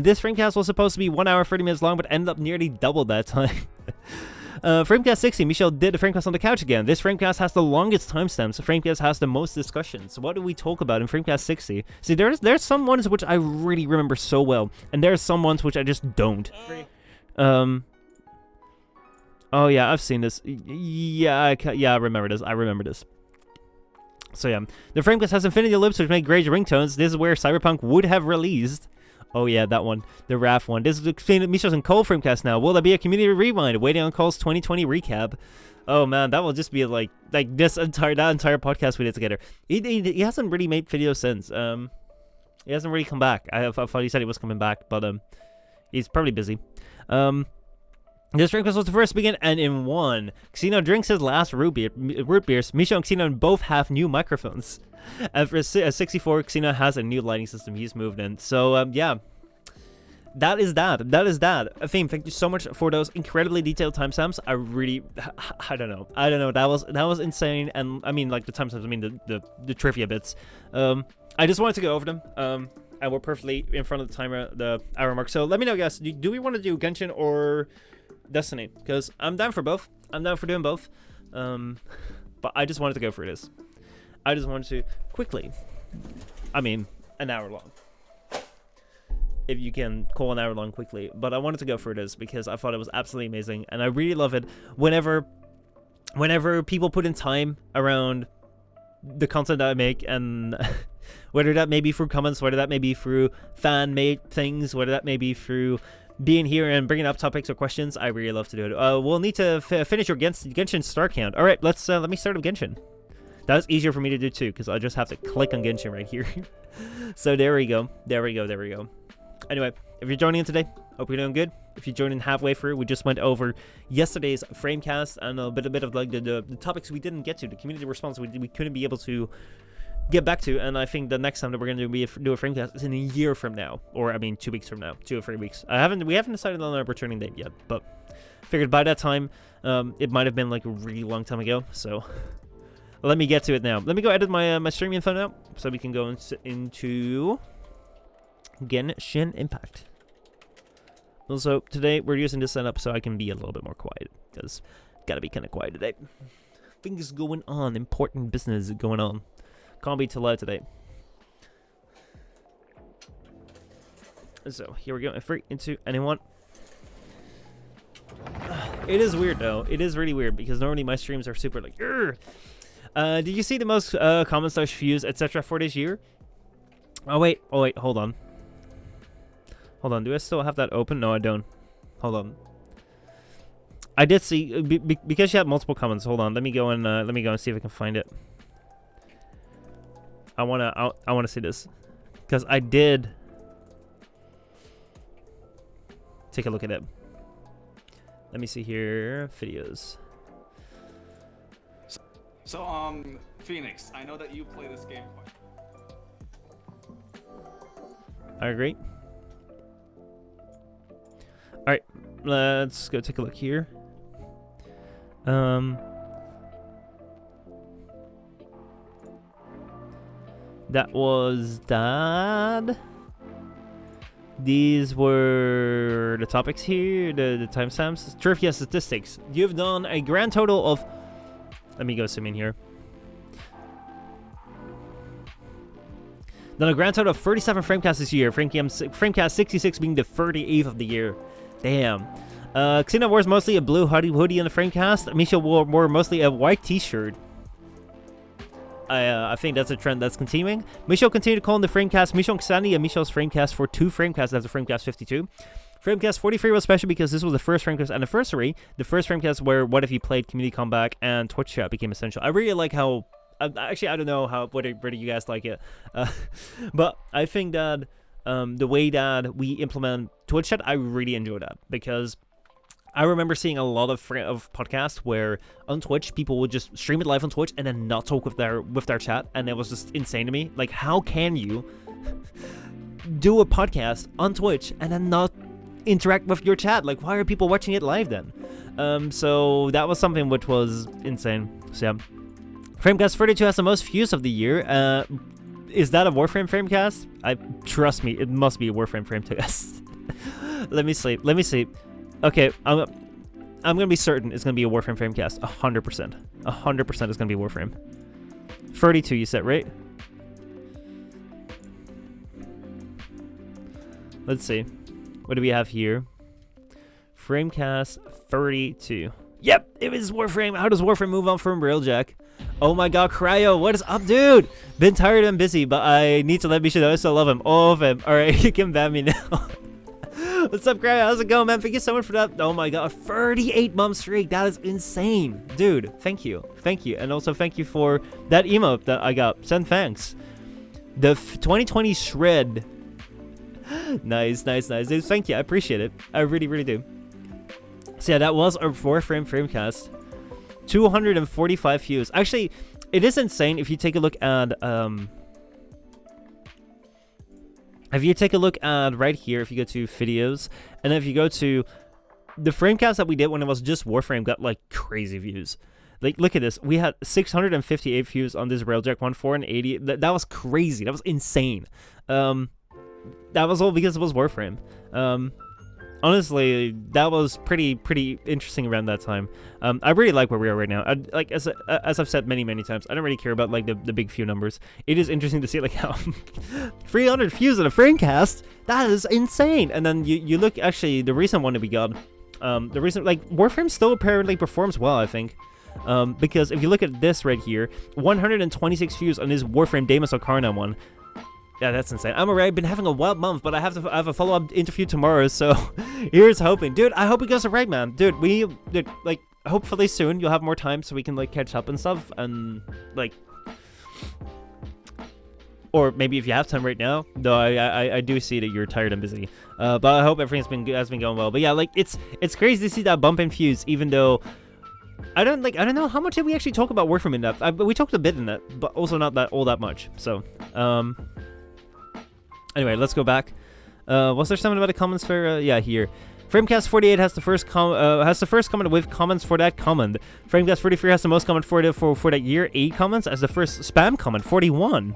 Speaker 1: This Framecast was supposed to be 1 hour 30 minutes long, but ended up nearly double that time. Framecast 60. Michel did the Framecast on the couch again. This Framecast has the longest timestamps. The Framecast has the most discussions. What do we talk about in Framecast 60? See, there's some ones which I really remember so well, and there's some ones which I just don't. Oh yeah, I've seen this. Yeah, I remember this. So yeah, the Framecast has infinity loops which make great ringtones. This is where Cyberpunk would have released. Oh yeah, that one, the RAF one. This is the Michel's and Cole Framecast now. Will there be a community rewind? Waiting on Cole's 2020 recap. Oh man, that will just be like this entire podcast we did together. He hasn't really made videos since. He hasn't really come back. I thought he said he was coming back, but he's probably busy. This Framecast was the first to begin, and in one, Xeno drinks his last root beers. Michel and Xeno both have new microphones. And for 64, Xeno has a new lighting system he's moved in. So, yeah. That is that. Fame, thank you so much for those incredibly detailed timestamps. I don't know. That was insane. And, I mean, like, the timestamps, I mean, the trivia bits. I just wanted to go over them. And we're perfectly in front of the hour mark. So, let me know, guys. Do we want to do Genshin or Destiny? Because I'm down for both. I'm down for doing both. But I just wanted to go for this. I just wanted to quickly, I mean, an hour long. If you can call an hour long quickly. But I wanted to go for this because I thought it was absolutely amazing. And I really love it whenever people put in time around the content that I make, and whether that may be through comments, whether that may be through fan-made things, whether that may be through being here and bringing up topics or questions. I really love to do it. We'll need to finish your Genshin star count. All right, let me start with Genshin. That's easier for me to do too, because I just have to click on Genshin right here. So there we go. Anyway, if you're joining in today, hope you're doing good. If you're joining halfway through, we just went over yesterday's Framecast and a bit of like the topics we didn't get to, the community response we couldn't be able to get back to, and I think the next time that we're going to do a Framecast is in a year from now, or I mean 2 weeks from now, 2 or 3 weeks. We haven't decided on a returning date yet, but figured by that time, it might have been like a really long time ago, so let me get to it now. Let me go edit my stream info now, so we can go into Genshin Impact. Also, today we're using this setup so I can be a little bit more quiet, because gotta be kind of quiet today. Things going on, important business going on. Can't be too loud today. So, here we go. Free into anyone. It is weird, though. It is really weird, because normally my streams are super like, Urgh! Did you see the most comments, views, etc. for this year? Oh, wait, hold on. Do I still have that open? No, I don't. Hold on. I did see, because you had multiple comments. Hold on, let me go and see if I can find it. I wanna see this, because I did take a look at it. Let me see here, videos.
Speaker 5: So, Phoenix, I know that you play this game quite.
Speaker 1: I agree. All right, let's go take a look here. That was that. These were the topics here, the timestamps. Trivia statistics. You've done a grand total of... Let me go zoom in here. Done a grand total of 37 Framecasts this year. Framecast 66 being the 38th of the year. Damn. Xena wears mostly a blue hoodie in the Framecast. Michel wore mostly a white t-shirt. I think that's a trend that's continuing. Michel continued calling the Framecast Michel Xani and Michel's Framecast for 2 Framecasts after Framecast 52. Framecast 43 was special because this was the first Framecast anniversary. The first Framecast where What If You Played, Community Comeback, and Twitch chat became essential. I really like how... actually, I don't know whether you guys like it. But I think that the way that we implement Twitch chat, I really enjoy that. Because I remember seeing a lot of podcasts where on Twitch, people would just stream it live on Twitch and then not talk with their chat. And it was just insane to me. Like, how can you do a podcast on Twitch and then not interact with your chat? Like, why are people watching it live then? So that was something which was insane. So yeah. Framecast 32 has the most views of the year. Is that a Warframe Framecast? Trust me, it must be a Warframe Framecast. Let me see. Okay, I'm gonna be certain it's gonna be a Warframe Framecast. 100%. 100% is gonna be Warframe. 32, you said, right? Let's see. What do we have here? Framecast 32. Yep, it is Warframe. How does Warframe move on from Railjack? Oh my god, Cryo, what is up, dude? Been tired and busy, but I need to let Misha know I still love him. All of him. Alright, you can ban me now. What's up, Cryo? How's it going, man? Thank you so much for that. Oh my god, a 38-month streak. That is insane. Dude, thank you. Thank you. And also thank you for that emote that I got. Send thanks. The 2020 shred. Nice. Dude, thank you. I appreciate it. I really, really do. So yeah, that was our Warframe Framecast. 245 views. Actually, it is insane if you take a look at right here, if you go to videos, and then if you go to the Framecast that we did when it was just Warframe, got like crazy views. Like, look at this. We had 658 views on this Railjack 480. That was crazy. That was insane. That was all because it was Warframe. Honestly, that was pretty interesting around that time. I really like where we are right now. Like as I've said many times, I don't really care about like the big few numbers. It is interesting to see like how 300 views on a Framecast. That is insane. And then you look, actually the recent one that we got, the reason, like, Warframe still apparently performs well, I think. Because if you look at this right here, 126 views on this Warframe Daemon Ocarina one. Yeah, that's insane. I'm alright. Been having a wild month, but I have a follow-up interview tomorrow, so here's hoping. Dude, I hope it goes alright, man. Dude, like, hopefully soon you'll have more time so we can, like, catch up and stuff, and, like, Or maybe if you have time right now, though I do see that you're tired and busy. But I hope everything has been going well. But yeah, like it's crazy to see that bump in views, even though I don't know how much did we actually talk about Warframe in depth. But we talked a bit in that, but also not all that much. So anyway, let's go back. Was there something about the comments for yeah, here. Framecast48 has the first comment with comments for that comment. Framecast43 has the most comment for that year, 8 comments, as the first spam comment, 41.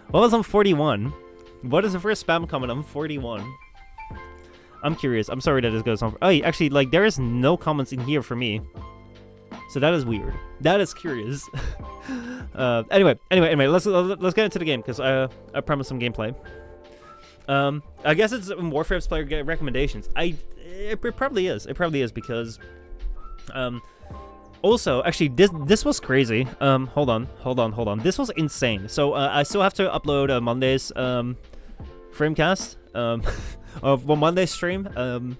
Speaker 1: What was on 41? What is the first spam comment on 41? I'm curious. I'm sorry that this goes on. Oh, actually, like, there is no comments in here for me. So that is weird. That is curious. Anyway, let's get into the game, because I promised some gameplay. I guess it's Warframe's player recommendations. It probably is. It probably is, because also, actually, this was crazy. Hold on. This was insane. So I still have to upload Monday's Framecast, Monday's stream,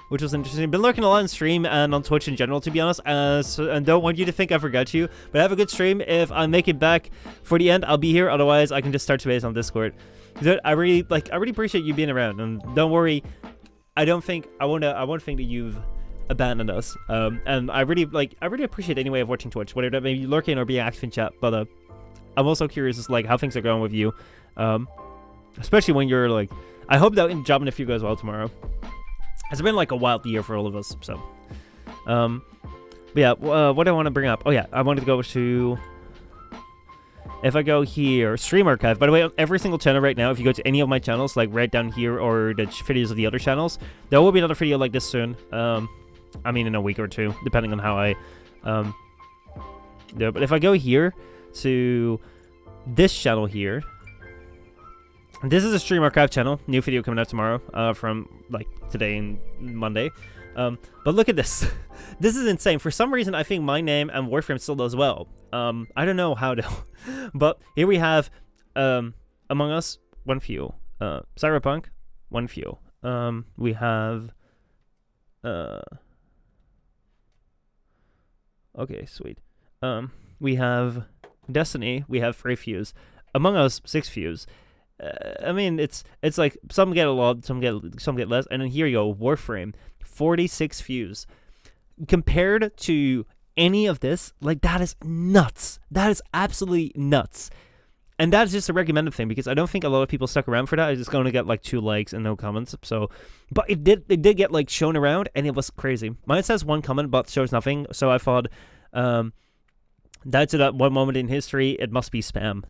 Speaker 1: which was interesting. Been lurking a lot on stream and on Twitch in general, to be honest. And don't want you to think I forgot you, but have a good stream. If I make it back for the end, I'll be here. Otherwise, I can just start today's on Discord. I really appreciate you being around, and don't worry. I won't think that you've abandoned us. And I really appreciate any way of watching Twitch, whether that may be lurking or being active in chat. But I'm also curious as like how things are going with you, especially when you're like. I hope that job interview goes well tomorrow. It's been like a wild year for all of us. So, but yeah, what do I want to bring up? Oh yeah, I wanted to go to. If I go here, stream archive. By the way, on every single channel right now, if you go to any of my channels, like right down here, or the videos of the other channels, there will be another video like this soon. I mean, in a week or two, depending on how I do it. But if I go here to this channel here, this is a stream archive channel. New video coming out tomorrow, from like today and Monday. But look at this. This is insane. For some reason, I think my name and Warframe still does well. I don't know how to, but here we have Among Us, 1 view. Cyberpunk, 1 view. We have okay, sweet. We have Destiny, we have 3 views. Among Us, 6 views. I mean, it's like some get a lot, some get less, and then here you go, Warframe, 46 views. Compared to any of this, like, that is nuts. That is absolutely nuts. And that's just a recommended thing, because I don't think a lot of people stuck around for that. It's just going to get like 2 likes and no comments. So, but it did get like shown around, and it was crazy. Mine says 1 comment but shows nothing. So I thought, that's at that one moment in history. It must be spam.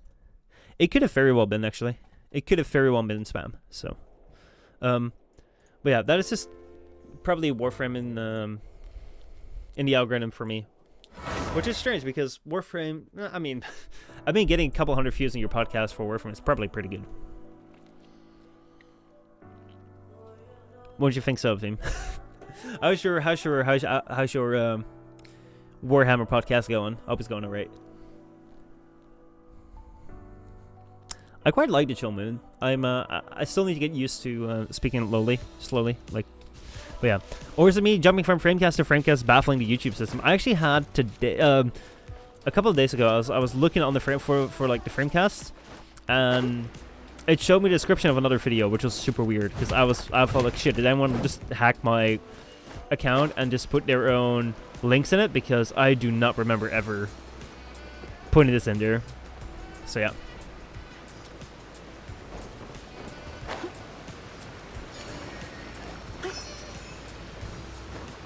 Speaker 1: It could have very well been, actually. It could have very well been spam. So, but yeah, that is just probably Warframe in the algorithm for me. Which is strange, because Warframe, I mean, I've been getting a couple hundred views in your podcast for Warframe. It's probably pretty good. What do you think so, team? how's your Warhammer podcast going? Hope it's going alright. I quite like the chill mood. I still need to get used to speaking slowly, like. But yeah, or is it me jumping from Framecast to Framecast, baffling the YouTube system? I actually had today, a couple of days ago, I was looking on the frame for like the Framecast, and it showed me the description of another video, which was super weird, because I felt like, shit, did anyone just hack my account and just put their own links in it? Because I do not remember ever putting this in there. So yeah.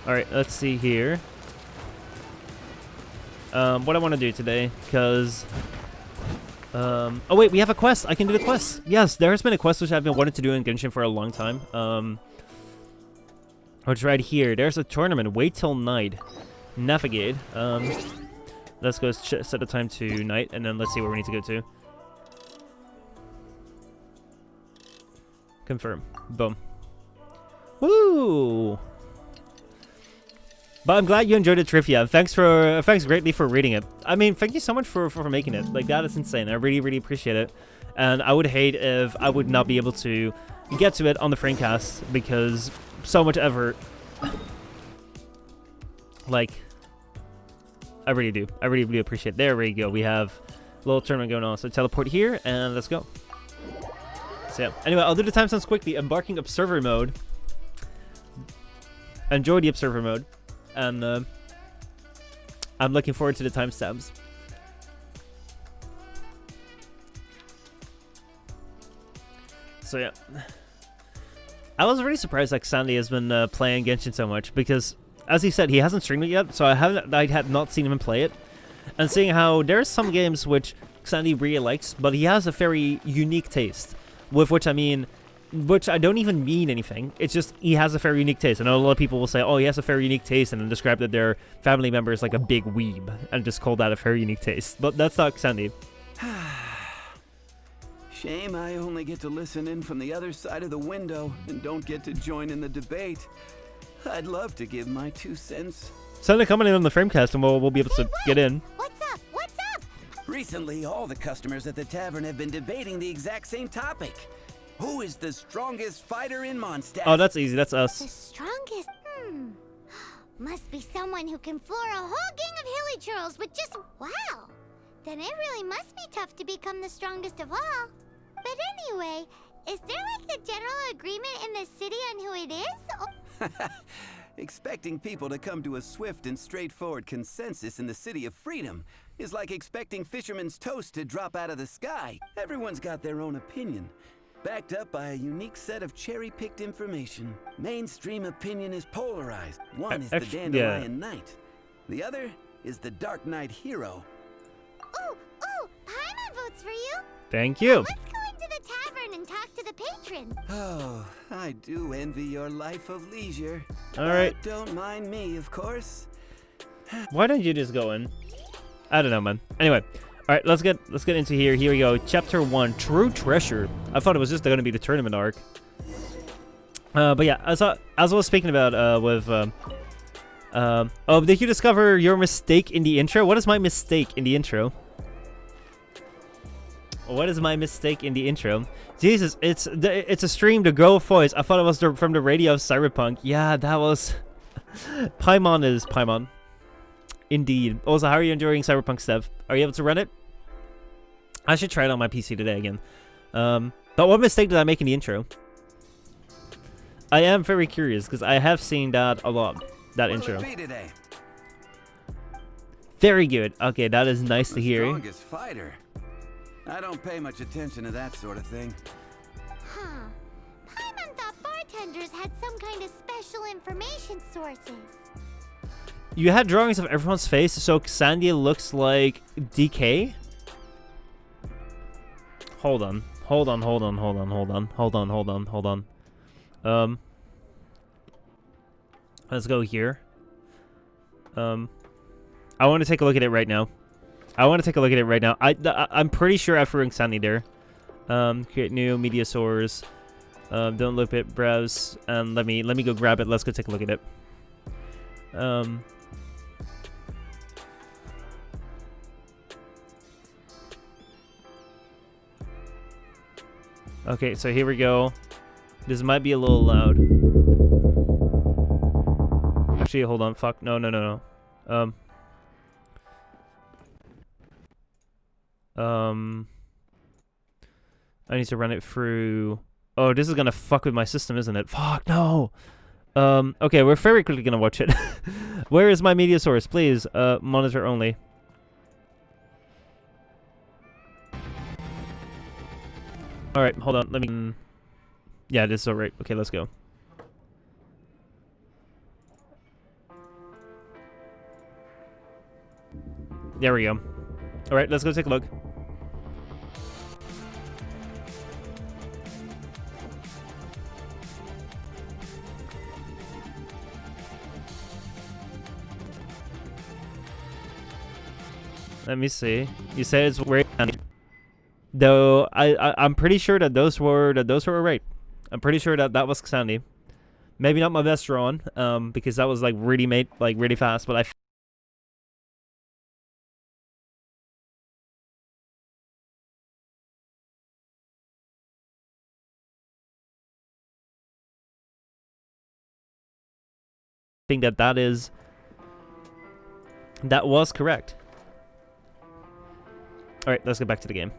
Speaker 1: Alright, let's see here. What I want to do today, because... oh wait, we have a quest! I can do the quest! Yes, there has been a quest which I've been wanting to do in Genshin for a long time. Which right here, there's a tournament. Wait till night. Navigate. Let's go set the time to night, and then let's see where we need to go to. Confirm. Boom. Woo! But I'm glad you enjoyed the trivia. Thanks greatly for reading it. I mean, thank you so much for making it. Like, that is insane. I really, really appreciate it. And I would hate if I would not be able to get to it on the Framecast, because so much effort. Like, I really do. I really, really appreciate it. There we go. We have little tournament going on. So teleport here and let's go. So yeah. Anyway, I'll do the timestamps quickly. Embarking observer mode. Enjoy the observer mode, and I'm looking forward to the timestamps. So yeah, I was really surprised that Sandy has been playing Genshin so much because, as he said, he hasn't streamed it yet, so I had not seen him play it. And seeing how there's some games which Sandy really likes, but he has a very unique taste. With which I mean, which I don't even mean anything. It's just he has a very unique taste. I know a lot of people will say, "Oh, he has a very unique taste," and then describe that their family member is like a big weeb, and just call that a very unique taste. But that's not Sandy.
Speaker 6: Shame I only get to listen in from the other side of the window and don't get to join in the debate. I'd love to give my 2 cents.
Speaker 1: Sandy, coming in on the Framecast, and we'll be able to get in.
Speaker 7: What's up? What's up?
Speaker 6: Recently, all the customers at the tavern have been debating the exact same topic. Who is the strongest fighter in Mondstadt?
Speaker 1: Oh, that's easy. That's us.
Speaker 7: The strongest? Must be someone who can floor a whole gang of hilly churls with just... Wow. Then it really must be tough to become the strongest of all. But anyway, is there like a general agreement in the city on who it is?
Speaker 6: Expecting people to come to a swift and straightforward consensus in the City of Freedom is like expecting fisherman's toast to drop out of the sky. Everyone's got their own opinion, backed up by a unique set of cherry-picked information. Mainstream opinion is polarized. One is the Dandelion Knight. The other is the Dark Knight Hero.
Speaker 7: Ooh, Paimon votes for you.
Speaker 1: Thank you.
Speaker 7: Let's go into the tavern and talk to the patron.
Speaker 6: Oh, I do envy your life of leisure.
Speaker 1: All right.
Speaker 6: But don't mind me, of course.
Speaker 1: Why don't you just go in? I don't know, man. Anyway, all right, let's get into here. Here we go. Chapter 1, True Treasure. I thought it was just going to be the tournament arc. But yeah, as I was speaking about oh, did you discover your mistake in the intro? What is my mistake in the intro? What is my mistake in the intro? Jesus, it's a stream to Grow Voice. I thought it was from the radio of Cyberpunk. Yeah, that was... Paimon is Paimon. Indeed. Also, how are you enjoying Cyberpunk, Steph? Are you able to run it? I should try it on my PC today again. But what mistake did I make in the intro? I am very curious, because I have seen that a lot. That intro. Very good. Okay, that is nice to hear.
Speaker 6: Strongest fighter. I don't pay much attention to that sort of thing.
Speaker 7: Huh. Paimon thought bartenders had some kind of special information sources.
Speaker 1: You had drawings of everyone's face, so Xandia looks like DK? Hold on. Let's go here. I want to take a look at it right now. I'm pretty I threw Xandia there. Create new media source. Don't look at browse, and let me go grab it. Let's go take a look at it. Okay, so here we go. This might be a little loud. Actually, hold on. Fuck. No. I need to run it through. Oh, this is gonna fuck with my system, isn't it? Fuck, no. Okay, we're very quickly gonna watch it. Where is my media source? Please, monitor only. Alright, hold on, let me... Yeah, this is alright. Okay, let's go. There we go. Alright, let's go take a look. Let me see. You said it's where, though. I'm pretty sure that those were right. I'm pretty sure that was Xandia. Maybe not my best drawn, because that was like really made like really fast. But I think that was correct. Alright, let's get back to the game.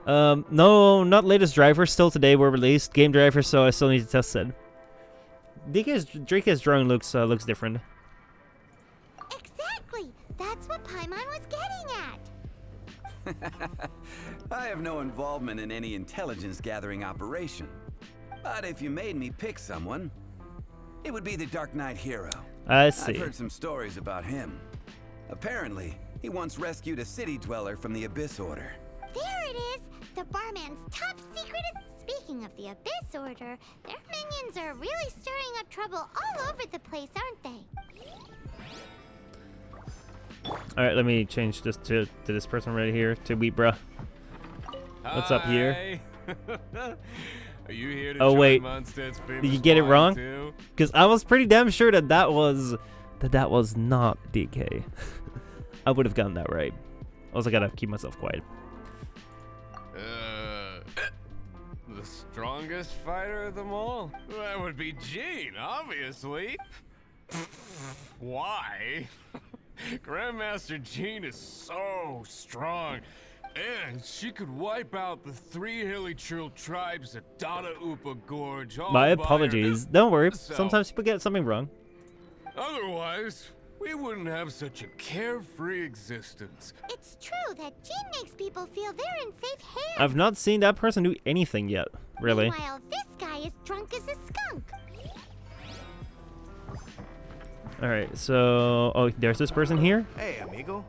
Speaker 1: No, not latest drivers. Still today were released. Game drivers, so I still need to test it. Drika's drawing looks different.
Speaker 7: Exactly! That's what Paimon was getting at!
Speaker 6: I have no involvement in any intelligence gathering operation. But if you made me pick someone, it would be the Dark Knight hero.
Speaker 1: I see.
Speaker 6: I've heard some stories about him. Apparently, he once rescued a city dweller from the Abyss Order.
Speaker 7: There it is! The barman's top secret. Speaking of the Abyss Order, their minions are really stirring up trouble all over the place, aren't they?
Speaker 1: Alright, let me change this to this person right here, to Wheatbra. What's up here?
Speaker 8: Are you here to
Speaker 1: Oh
Speaker 8: join
Speaker 1: wait,
Speaker 8: Mondstadt's
Speaker 1: did
Speaker 8: famous
Speaker 1: you get it
Speaker 8: wine
Speaker 1: wrong?
Speaker 8: too?
Speaker 1: Because I was pretty damn sure that was not DK. I would have gotten that right. I also gotta keep myself quiet.
Speaker 8: The strongest fighter of them all? That would be Jean, obviously. Why? Grandmaster Jean is so strong, and she could wipe out the 3 Hilly-Churl tribes at Dada Upa Gorge. All
Speaker 1: My
Speaker 8: by
Speaker 1: apologies. Don't worry.
Speaker 8: herself.
Speaker 1: Sometimes people get something wrong.
Speaker 8: Otherwise, we wouldn't have such a carefree existence.
Speaker 7: It's true that Jean makes people feel they're in safe hands.
Speaker 1: I've not seen that person do anything yet, really.
Speaker 7: Meanwhile, this guy is drunk as a skunk.
Speaker 1: Alright, so... Oh, there's this person here?
Speaker 9: Hey, amigo.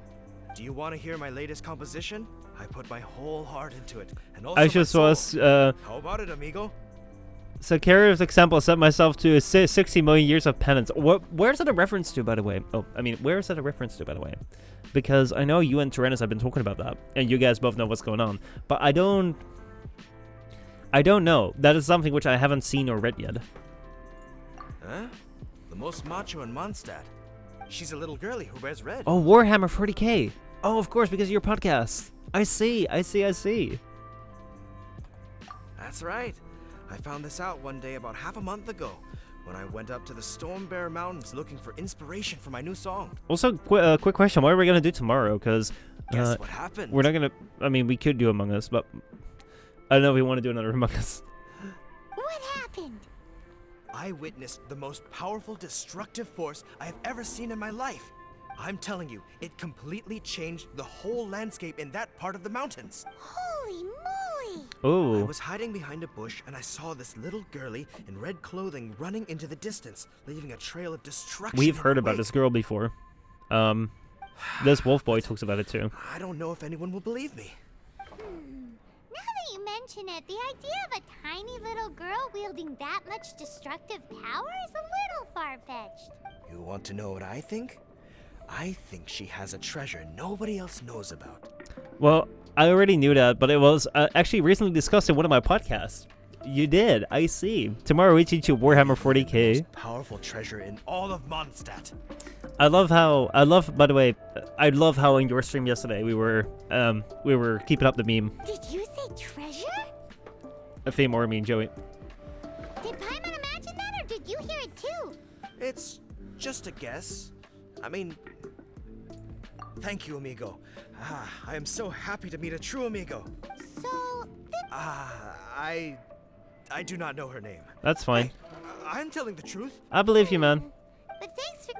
Speaker 9: Do you want to hear my latest composition? I put my whole heart into it, and also
Speaker 1: I
Speaker 9: my
Speaker 1: just
Speaker 9: soul.
Speaker 1: was...
Speaker 9: How about it, amigo?
Speaker 1: So, Carrier's example set myself to 60 million years of penance. Where's that a reference to, by the way? Oh, I mean, where is that a reference to, by the way? Because I know you and Tyrannus have been talking about that, and you guys both know what's going on. But I don't know. That is something which I haven't seen or read yet.
Speaker 9: Huh? The most macho in Mondstadt. She's a little girlie who wears red.
Speaker 1: Oh, Warhammer 40k. Oh, of course, because of your podcast. I see.
Speaker 9: That's right. I found this out one day about half a month ago when I went up to the Storm Bear Mountains looking for inspiration for my new song.
Speaker 1: Also, quick question. What are we going to do tomorrow? Because
Speaker 9: Guess what happened?
Speaker 1: we're not going to... I mean, we could do Among Us, but I don't know if we want to do another Among Us.
Speaker 7: What happened?
Speaker 9: I witnessed the most powerful destructive force I have ever seen in my life. I'm telling you, it completely changed the whole landscape in that part of the mountains.
Speaker 7: Holy moly!
Speaker 9: I
Speaker 1: Oh,
Speaker 9: was hiding behind a bush and I saw this little girlie in red clothing running into the distance, leaving a trail of destruction.
Speaker 1: we've
Speaker 9: in
Speaker 1: heard
Speaker 9: her
Speaker 1: about
Speaker 9: wake.
Speaker 1: this girl before. This wolf boy talks about it too.
Speaker 9: I don't know if anyone will believe me.
Speaker 7: Now that you mention it, the idea of a tiny little girl wielding that much destructive power is a little far-fetched.
Speaker 9: You want to know what I think? I think she has a treasure nobody else knows about.
Speaker 1: Well, I already knew that, but it was actually recently discussed in one of my podcasts. You did, I see. Tomorrow we teach you Warhammer 40k.
Speaker 9: Most powerful treasure in all of Mondstadt.
Speaker 1: By the way, I love how in your stream yesterday we were keeping up the meme.
Speaker 7: Did you say treasure?
Speaker 1: A theme or me and Joey.
Speaker 7: Did Paimon imagine that, or did you hear it too?
Speaker 9: It's just a guess. I mean, thank you, amigo. I am so happy to meet a true amigo.
Speaker 7: So,
Speaker 9: I do not know her name.
Speaker 1: That's fine.
Speaker 9: I'm telling the truth.
Speaker 1: I believe you, man.
Speaker 7: but thanks for...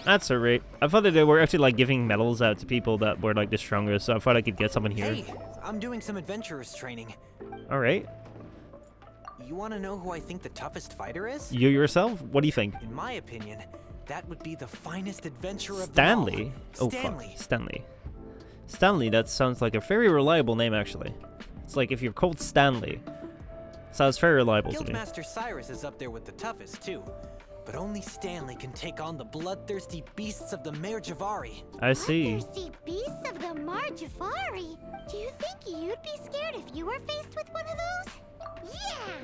Speaker 1: That's alright. I thought that they were actually like giving medals out to people that were like the strongest, so I thought I could get someone here.
Speaker 10: Hey, I'm doing some adventurers training.
Speaker 1: Alright.
Speaker 10: You want to know who I think the toughest fighter is?
Speaker 1: You yourself? What do you think?
Speaker 10: In my opinion, that would be the finest adventurer of
Speaker 1: Stanley?
Speaker 10: them
Speaker 1: Oh,
Speaker 10: all.
Speaker 1: fuck.
Speaker 10: Stanley.
Speaker 1: Stanley. Stanley, that sounds like a very reliable name, actually. It's like if you're called Stanley. Sounds very reliable to me.
Speaker 10: Guildmaster Cyrus is up there with the toughest, too. But only Stanley can take on the bloodthirsty beasts of the Mare Javari.
Speaker 1: I see.
Speaker 7: Bloodthirsty beasts of the Mar Jafari. Do you think you'd be scared if you were faced with one of those? Yeah!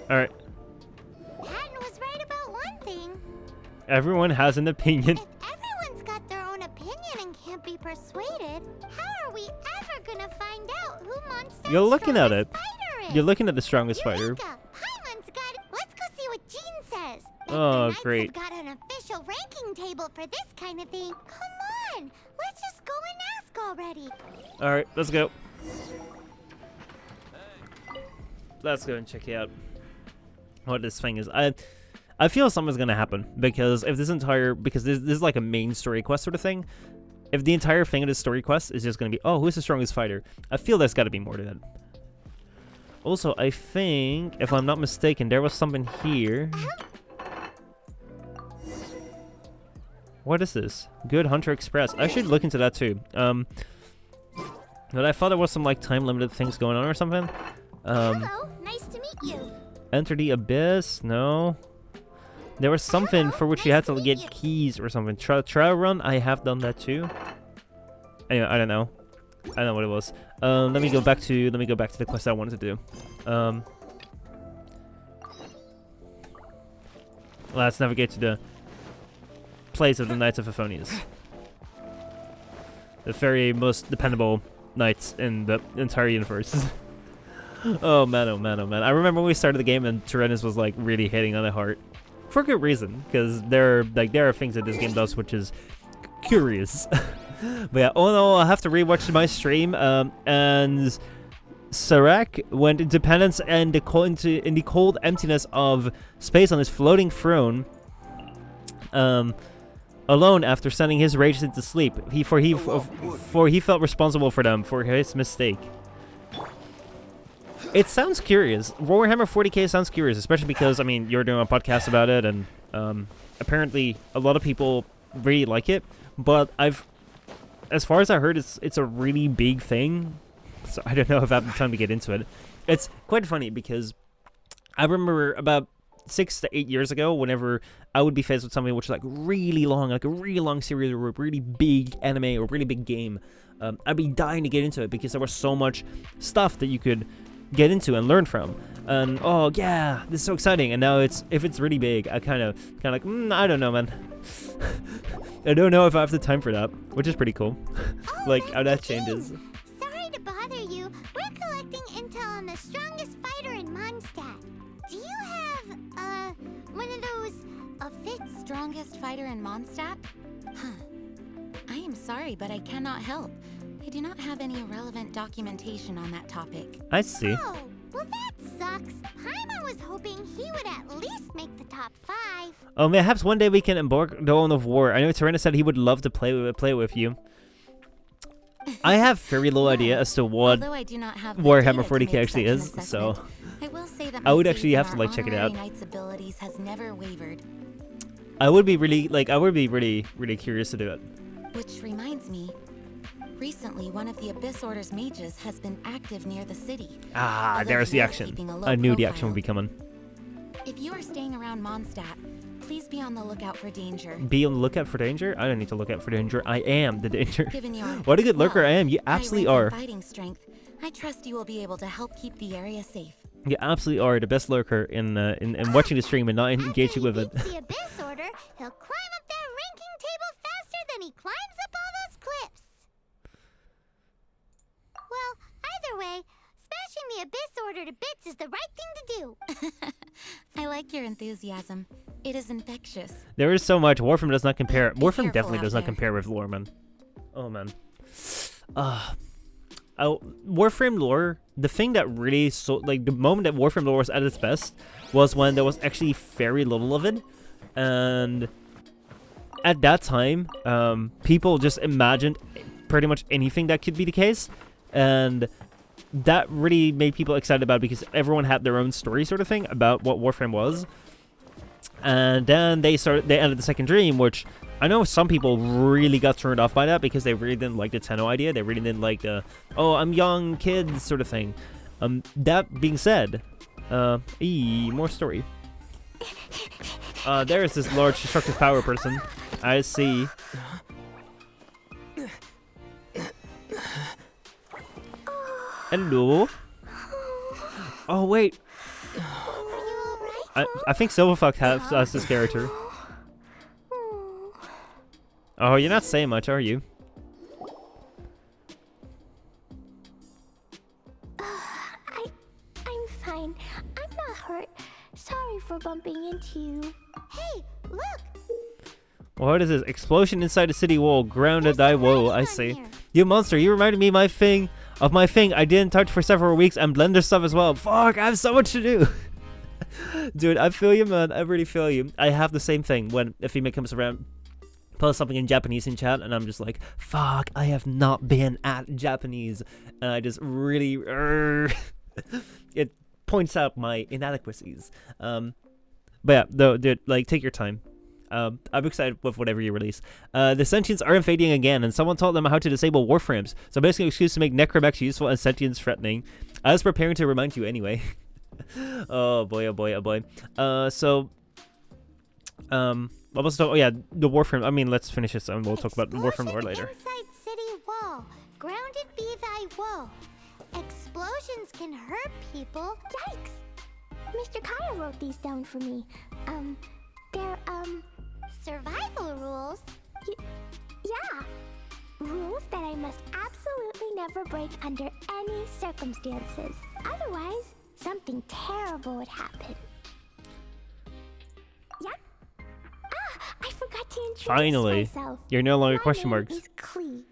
Speaker 1: Alright.
Speaker 7: Patton was right about one thing.
Speaker 1: Everyone has an opinion.
Speaker 7: If everyone's got their own opinion and can't be persuaded, how are we ever gonna find out who Mondstadt's
Speaker 1: You're looking at it.
Speaker 7: fighter is?
Speaker 1: You're looking at the strongest fighter.
Speaker 7: Eureka! Paimon's got it. Let's go see what Jean says. Bet
Speaker 1: Oh,
Speaker 7: the Knights
Speaker 1: great.
Speaker 7: have got an official ranking table for this kind of thing. Come on! Let's just go and ask already.
Speaker 1: All right, let's go. Let's go and check out what this thing is. I feel something's gonna happen because if this is like a main story quest sort of thing. If the entire thing of this story quest is just gonna be, oh, who's the strongest fighter? I feel there's got to be more to that. Also, I think, if I'm not mistaken, there was something here. What is this? Good Hunter Express. I should look into that too. But I thought there was some like time-limited things going on or something.
Speaker 7: Hello, nice to meet you.
Speaker 1: Enter the Abyss? No. There was something for which you had to get keys or something. Trial run? I have done that too. Anyway, I don't know. I don't know what it was. Let me go back to the quest I wanted to do. Let's navigate to the place of the Knights of Euphonius. The very most dependable knights in the entire universe. Oh man, oh man, oh man. I remember when we started the game and Tyrannus was like really hitting on the heart. For good reason, because there are things that this game does which is curious. But yeah, oh no, I have to rewatch my stream, and Serac went into penance and in the cold emptiness of space on his floating throne, alone after sending his rage into sleep. He felt responsible for them for his mistake. It sounds curious. Warhammer 40k sounds curious, especially because, I mean, you're doing a podcast about it, and apparently a lot of people really like it. But as far as I heard, it's a really big thing. So I don't know if I have the time to get into it. It's quite funny because I remember about 6 to 8 years ago, whenever I would be faced with something which is like really long, like a really long series or a really big anime or a really big game, I'd be dying to get into it because there was so much stuff that you could get into and learn from. And oh yeah, this is so exciting. And now if it's really big, I kind of like, I don't know, man. I don't know if I have the time for that, which is pretty cool. Like how that changes.
Speaker 7: Sorry to bother you. We're collecting intel on the strongest fighter in Mondstadt. Do you have one of those
Speaker 11: A fit strongest fighter in Mondstadt? Huh. I am sorry, but I cannot help. I do not have any relevant documentation on that topic.
Speaker 1: I see.
Speaker 7: Oh, well that sucks. Paimon was hoping he would at least make the top 5.
Speaker 1: Oh, perhaps one day we can embark Dawn of War. I know Tyrannus said he would love to play with you. I have very little idea as to what
Speaker 11: Although I do not have
Speaker 1: Warhammer 40k actually is, so
Speaker 11: I will say that
Speaker 1: I would
Speaker 11: my
Speaker 1: actually
Speaker 11: faith
Speaker 1: have
Speaker 11: in
Speaker 1: to
Speaker 11: our
Speaker 1: like check it out.
Speaker 11: honorary knight's abilities has never wavered.
Speaker 1: I would be really curious to do it.
Speaker 11: Which reminds me, recently one of the Abyss Order's mages has been active near the city.
Speaker 1: Ah,
Speaker 11: Although
Speaker 1: there's
Speaker 11: he
Speaker 1: the
Speaker 11: is
Speaker 1: action.
Speaker 11: keeping a low
Speaker 1: I knew the
Speaker 11: profile.
Speaker 1: action would be coming.
Speaker 11: If you are staying around Mondstadt, please be on the lookout for danger.
Speaker 1: Be on the lookout for danger? I don't need to look out for danger. I am the danger.
Speaker 11: Given your
Speaker 1: What a good lurker I am. You
Speaker 11: high
Speaker 1: absolutely
Speaker 11: rank
Speaker 1: are.
Speaker 11: and fighting strength, I trust you will be able to help keep the area safe.
Speaker 1: You absolutely are the best lurker in watching the stream and not engaging with it.
Speaker 7: After he beats the Abyss Order, he'll climb up that ranking table faster than he climbs up all those cliffs. Well, either way, smashing the Abyss Order to bits is the right thing to do.
Speaker 11: I like your enthusiasm. It is infectious.
Speaker 1: There is so much. Warframe does not compare.
Speaker 11: Be
Speaker 1: Warframe
Speaker 11: careful
Speaker 1: definitely
Speaker 11: out
Speaker 1: does not
Speaker 11: there.
Speaker 1: compare with lore, man. Oh man. Warframe lore. The thing that really the moment that Warframe lore was at its best was when there was actually very little of it, and at that time, people just imagined pretty much anything that could be the case, and that really made people excited about it because everyone had their own story sort of thing about what Warframe was. And then they added the Second Dream, which I know some people really got turned off by that because they really didn't like the Tenno idea. They really didn't like the, oh, I'm young kids sort of thing. That being said, more story. There's this large destructive power person. I see. Hello. Oh wait. I think Silverfuck has this character. Oh, you're not saying much, are you?
Speaker 7: I'm fine. I'm not hurt. Sorry for bumping into you. Hey, look!
Speaker 1: What is this? Explosion inside the city wall. Grounded die. Whoa, I see. You monster, you reminded me of my thing I didn't touch for several weeks and Blender stuff as well. Fuck, I have so much to do. Dude, I feel you, man. I really feel you. I have the same thing when a female comes around, posts something in Japanese in chat, and I'm just like, fuck, I have not been at Japanese. And I just really... it points out my inadequacies. But yeah, though, dude, like, take your time. I'm excited with whatever you release. The sentients are invading again, and someone taught them how to disable warframes. So basically an excuse to make necromechs useful and sentients threatening. I was preparing to remind you anyway. Oh boy, oh boy, oh boy. What was the... Oh yeah, the warframe. I mean, let's finish this and we'll talk about the warframe lore later.
Speaker 7: Inside city wall. Grounded be thy woe. Explosions can hurt people. Yikes! Mr. Kaya wrote these down for me. They're, survival rules? Yeah. Rules that I must absolutely never break under any circumstances. Otherwise, something terrible would happen. Yep. Ah, I forgot to introduce
Speaker 1: Finally,
Speaker 7: myself.
Speaker 1: you're no longer
Speaker 7: My
Speaker 1: question
Speaker 7: name
Speaker 1: marks.
Speaker 7: is Klee.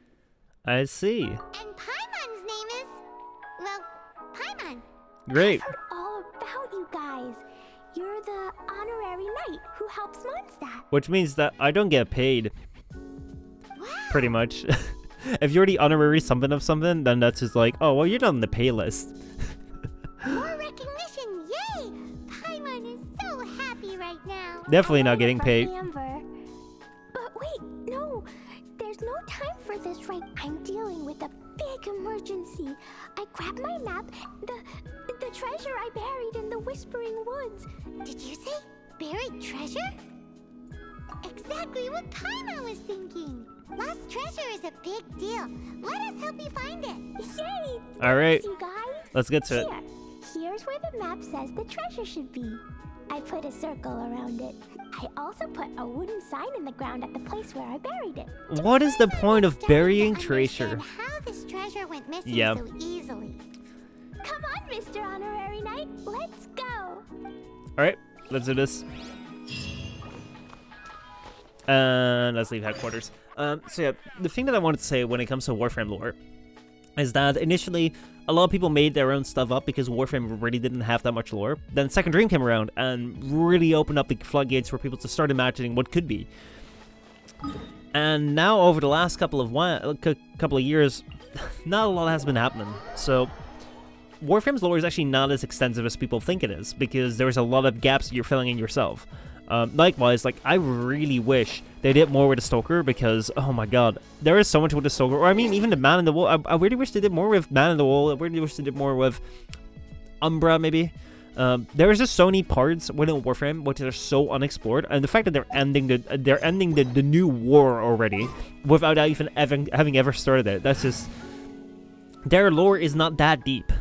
Speaker 1: I see.
Speaker 7: And Paimon's name is... well, Paimon.
Speaker 1: Great.
Speaker 7: I've heard all about you guys. You're the honorary knight who helps Mondstadt.
Speaker 1: Which means that I don't get paid.
Speaker 7: Wow.
Speaker 1: Pretty much. If you're the honorary something of something, then that's just like, oh, well, you're not on the pay list.
Speaker 7: More recognition, yay! Paimon is so happy right now.
Speaker 1: Definitely not getting paid.
Speaker 7: Amber. But wait, no. There's no time for this right. I'm dealing with a big emergency. I grabbed my map, the treasure I buried in the Whispering Woods. Did you say buried treasure? Exactly what Paimon was thinking. Lost treasure is a big deal. Let us help you find it. Yay!
Speaker 1: All right.
Speaker 7: Thanks, you guys.
Speaker 1: Let's get to it.
Speaker 7: Here's where the map says the treasure should be. I put a circle around it. I also put a wooden sign in the ground at the place where I buried it.
Speaker 1: What is the point of burying treasure?
Speaker 7: How this treasure went missing
Speaker 1: Yep.
Speaker 7: so easily. Come on, Mr. Honorary Knight. Let's go.
Speaker 1: All right, let's do this. And let's leave headquarters. So yeah, the thing that I wanted to say when it comes to Warframe lore is that initially a lot of people made their own stuff up because Warframe really didn't have that much lore. Then Second Dream came around and really opened up the floodgates for people to start imagining what could be. And now over the last couple of years, not a lot has been happening. So Warframe's lore is actually not as extensive as people think it is because there's a lot of gaps that you're filling in yourself. Likewise, like, I really wish they did more with the Stalker because, oh my god, there is so much with the Stalker. Or, I mean, even the Man in the Wall. I really wish they did more with Man in the Wall. I really wish they did more with Umbra, maybe. There is just so many parts within Warframe which are so unexplored, and the fact that they're ending the new war already without even having ever started it. That's just... Their lore is not that deep.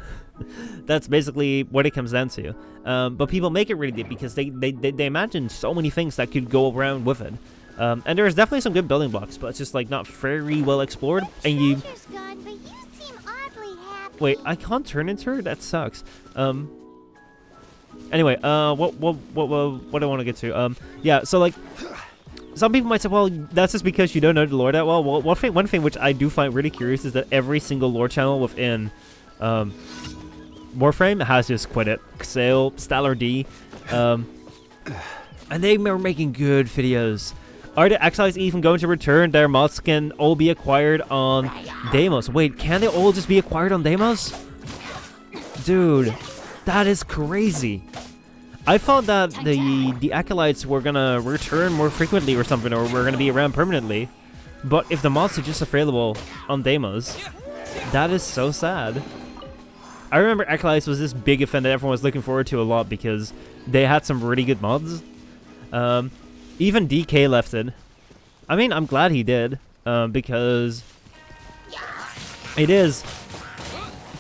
Speaker 1: That's basically what it comes down to. But people make it really deep because they imagine so many things that could go around with it. And there's definitely some good building blocks, but it's just like not very well explored. And you...
Speaker 7: Gone, but you seem oddly happy.
Speaker 1: Wait, I can't turn into her? That sucks. Anyway, what I want to get to? Yeah, so like, some people might say, well, that's just because you don't know the lore that well. Well, one thing which I do find really curious is that every single lore channel within Warframe has just quit it. Xale, Stellar D, and they were making good videos. Are the exiles even going to return? Their mods can all be acquired on Deimos. Wait, can they all just be acquired on Deimos? Dude, that is crazy. I thought that the acolytes were gonna return more frequently or something, or were gonna be around permanently. But if the mods are just available on Deimos, that is so sad. I remember Acolytes was this big event that everyone was looking forward to a lot because they had some really good mods. Even DK left it. I mean, I'm glad he did, because it is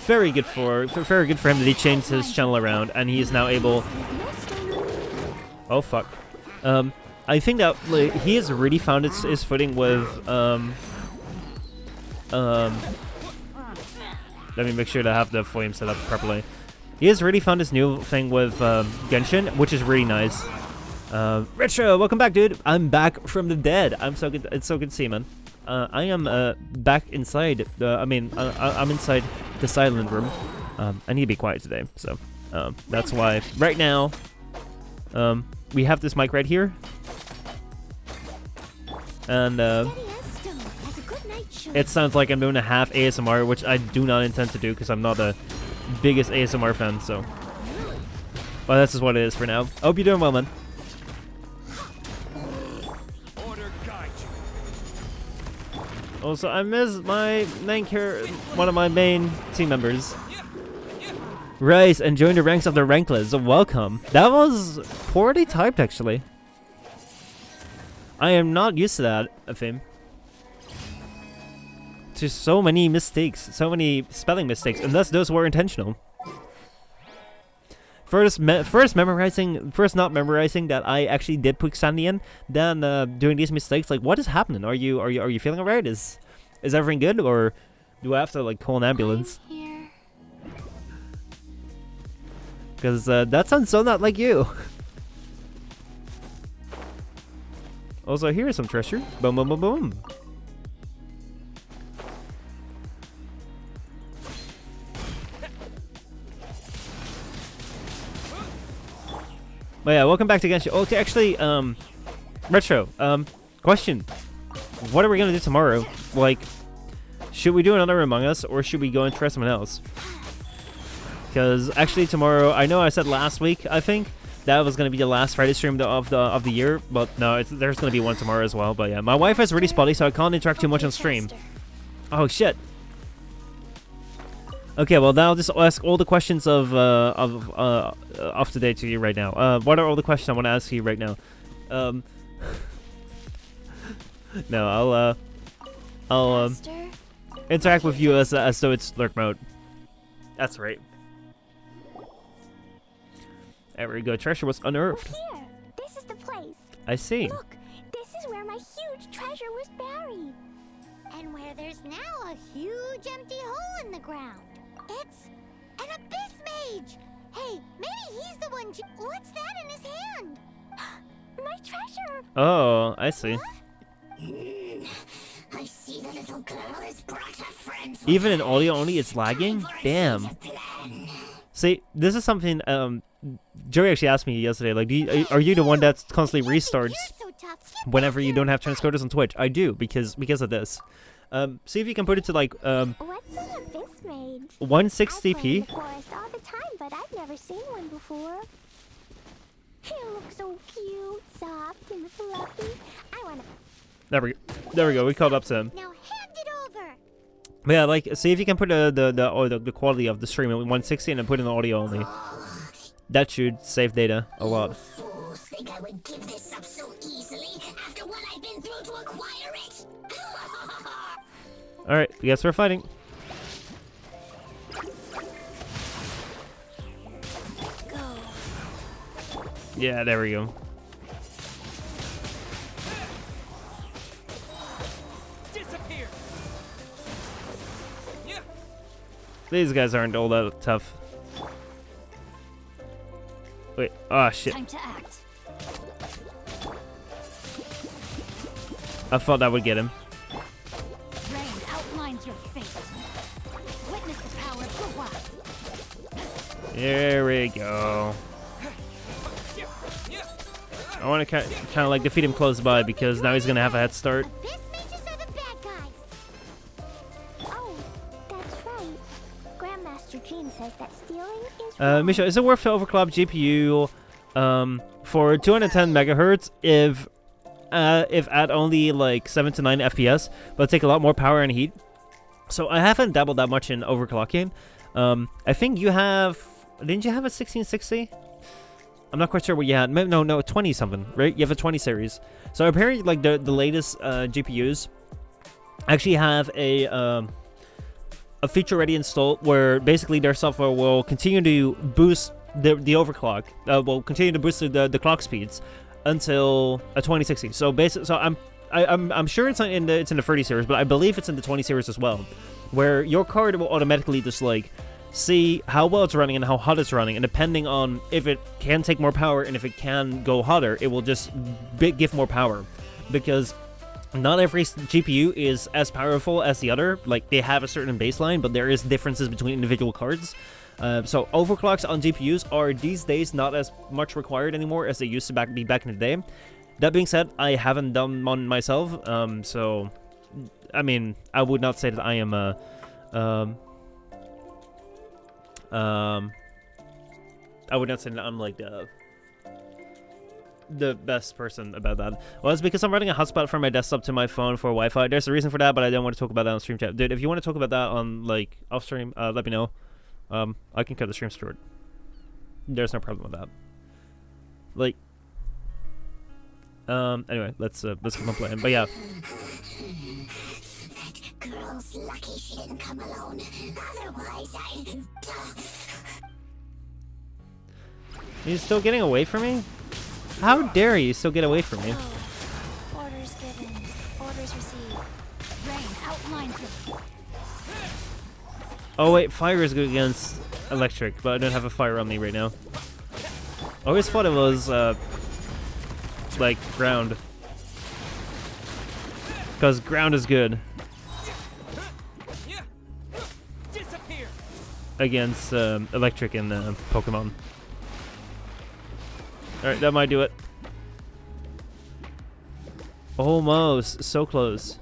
Speaker 1: very good for him that he changed his channel around and he is now able... Oh fuck. I think that like, he has really found his footing with let me make sure to have the volume set up properly. He has really found his new thing with Genshin, which is really nice. Retro, welcome back, dude. I'm back from the dead. I'm so good. It's so good to see you, man. I am back inside. I'm inside the silent room. I need to be quiet today, so that's why right now we have this mic right here, and it sounds like I'm doing a half ASMR, which I do not intend to do because I'm not the biggest ASMR fan. So, but this is what it is for now. I hope you're doing well, man. Also, I miss my one of my main team members. Rice, and join the ranks of the Rankless. Welcome. That was poorly typed, actually. I am not used to that, Afim. Just so many mistakes, so many spelling mistakes, unless those were intentional. First not memorizing that I actually did put Sandy in, then doing these mistakes. Like, what is happening? Are you feeling alright? Is everything good, or do I have to like call an ambulance? Because that sounds so not like you. Also, here's some treasure. Boom, boom, boom, boom. But yeah, welcome back to Genshin. Okay, actually, Retro, question. What are we gonna do tomorrow? Like, should we do another Among Us, or should we go and try someone else? Because actually tomorrow, I know I said last week, I think, that was gonna be the last Friday stream of the year, but no, there's gonna be one tomorrow as well. But yeah, my Wi-Fi is really spotty, so I can't interact too much on stream. Oh shit. Okay, well now I'll just ask all the questions of today to you right now. What are all the questions I want to ask you right now? No, I'll interact with you as though it's lurk mode. That's right. There we go. Treasure was unearthed.
Speaker 7: Well, here, this is the place.
Speaker 1: I see.
Speaker 7: Look, this is where my huge treasure was buried, and where there's now a huge empty hole in the ground. It's an abyss mage. Hey, maybe he's the one. What's that in his hand? My treasure.
Speaker 1: Oh, I see.
Speaker 7: I see the little girl has brought her friends.
Speaker 1: Even in audio only, it's lagging? Damn. See, this is something Joey actually asked me yesterday, like, are you the one that constantly restarts whenever you don't have transcoders on Twitch? I do, because of this. See if you can put it to like
Speaker 7: What's an abyss mage?
Speaker 1: 160p.
Speaker 7: I play in the forest all the time, but I've never seen one before. He looks so cute, soft and fluffy. I wanna.
Speaker 1: There we go. We called up to him.
Speaker 7: Now hand it over.
Speaker 1: But yeah, like, see if you can put the quality of the stream at 160 and then put in the audio only. That should save data a lot.
Speaker 7: Fools think I would give this up so easily after what I've been through to acquire it.
Speaker 1: All right, I guess we're fighting.
Speaker 7: Go.
Speaker 1: Yeah, there we go.
Speaker 10: Disappear. Yeah.
Speaker 1: These guys aren't all that tough. Wait, oh shit.
Speaker 7: Time to act.
Speaker 1: I thought that would get him.
Speaker 7: Rain outlines your fate. Witness the power of the wild.
Speaker 1: There we go. I want to kind of like defeat him close by because now he's gonna have a head start.
Speaker 7: Abyss mages are the bad guys. Oh, that's right. Grandmaster Jean says that stealing is
Speaker 1: Michel, is it worth to overclock GPU for 210 megahertz if at only like 7 to 9 FPS, but take a lot more power and heat? So I haven't dabbled that much in overclocking. I think you have, didn't you have a 1660? I'm not quite sure what you had. No, 20 something, right? You have a 20 series. So apparently, like the latest GPUs actually have a feature already installed where basically their software will continue to boost the overclock. Will continue to boost the clock speeds until a 2060. So basically, I'm sure it's in the 30 series, but I believe it's in the 20 series as well, where your card will automatically just like see how well it's running and how hot it's running, and depending on if it can take more power and if it can go hotter, it will just give more power, because not every GPU is as powerful as the other. Like, they have a certain baseline, but there is differences between individual cards. So overclocks on GPUs are these days not as much required anymore as they used to be back in the day. That being said, I haven't done one myself, so I mean, I would not say that I am a I would not say that I'm like the best person about that. Well, it's because I'm running a hotspot from my desktop to my phone for Wi-Fi. There's a reason for that, but I don't want to talk about that on stream chat. Dude, if you want to talk about that on, like, off stream, let me know. I can cut the stream short. There's no problem with that. Like, anyway, let's keep on playing. But yeah.
Speaker 7: That girl's lucky she didn't come alone. Otherwise,
Speaker 1: He's still getting away from me? How dare you still get away from me?
Speaker 7: Orders given. Orders received. Rain outlines.
Speaker 1: Oh wait, fire is good against electric, but I don't have a fire on me right now. I always thought it was, like, ground. Because ground is good. Against, electric in Pokemon. Alright, that might do it. Almost. So close.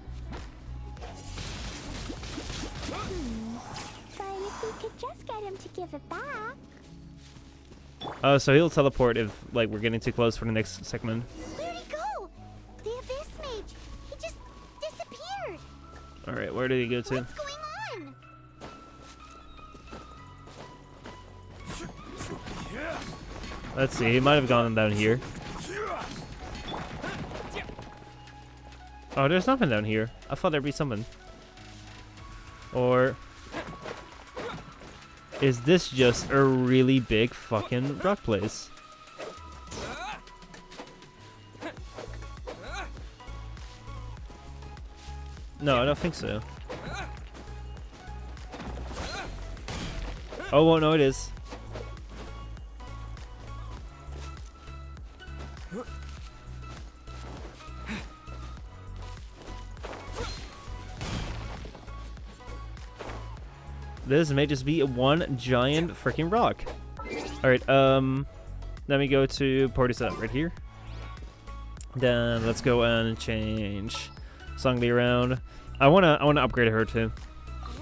Speaker 7: But if we could just get him to give it back.
Speaker 1: Oh, so he'll teleport if, like, we're getting too close for the next segment.
Speaker 7: Where'd he go? The Abyss Mage. He just disappeared.
Speaker 1: Alright, where did he go to?
Speaker 7: What's going on?
Speaker 1: Let's see, he might have gone down here. Oh, there's nothing down here. I thought there'd be something. Or is this just a really big fucking rock place? No, I don't think so. Oh, well, no, it is. This may just be one giant freaking rock. Alright, let me go to party setup right here. Then let's go and change Songli around. I wanna upgrade her too.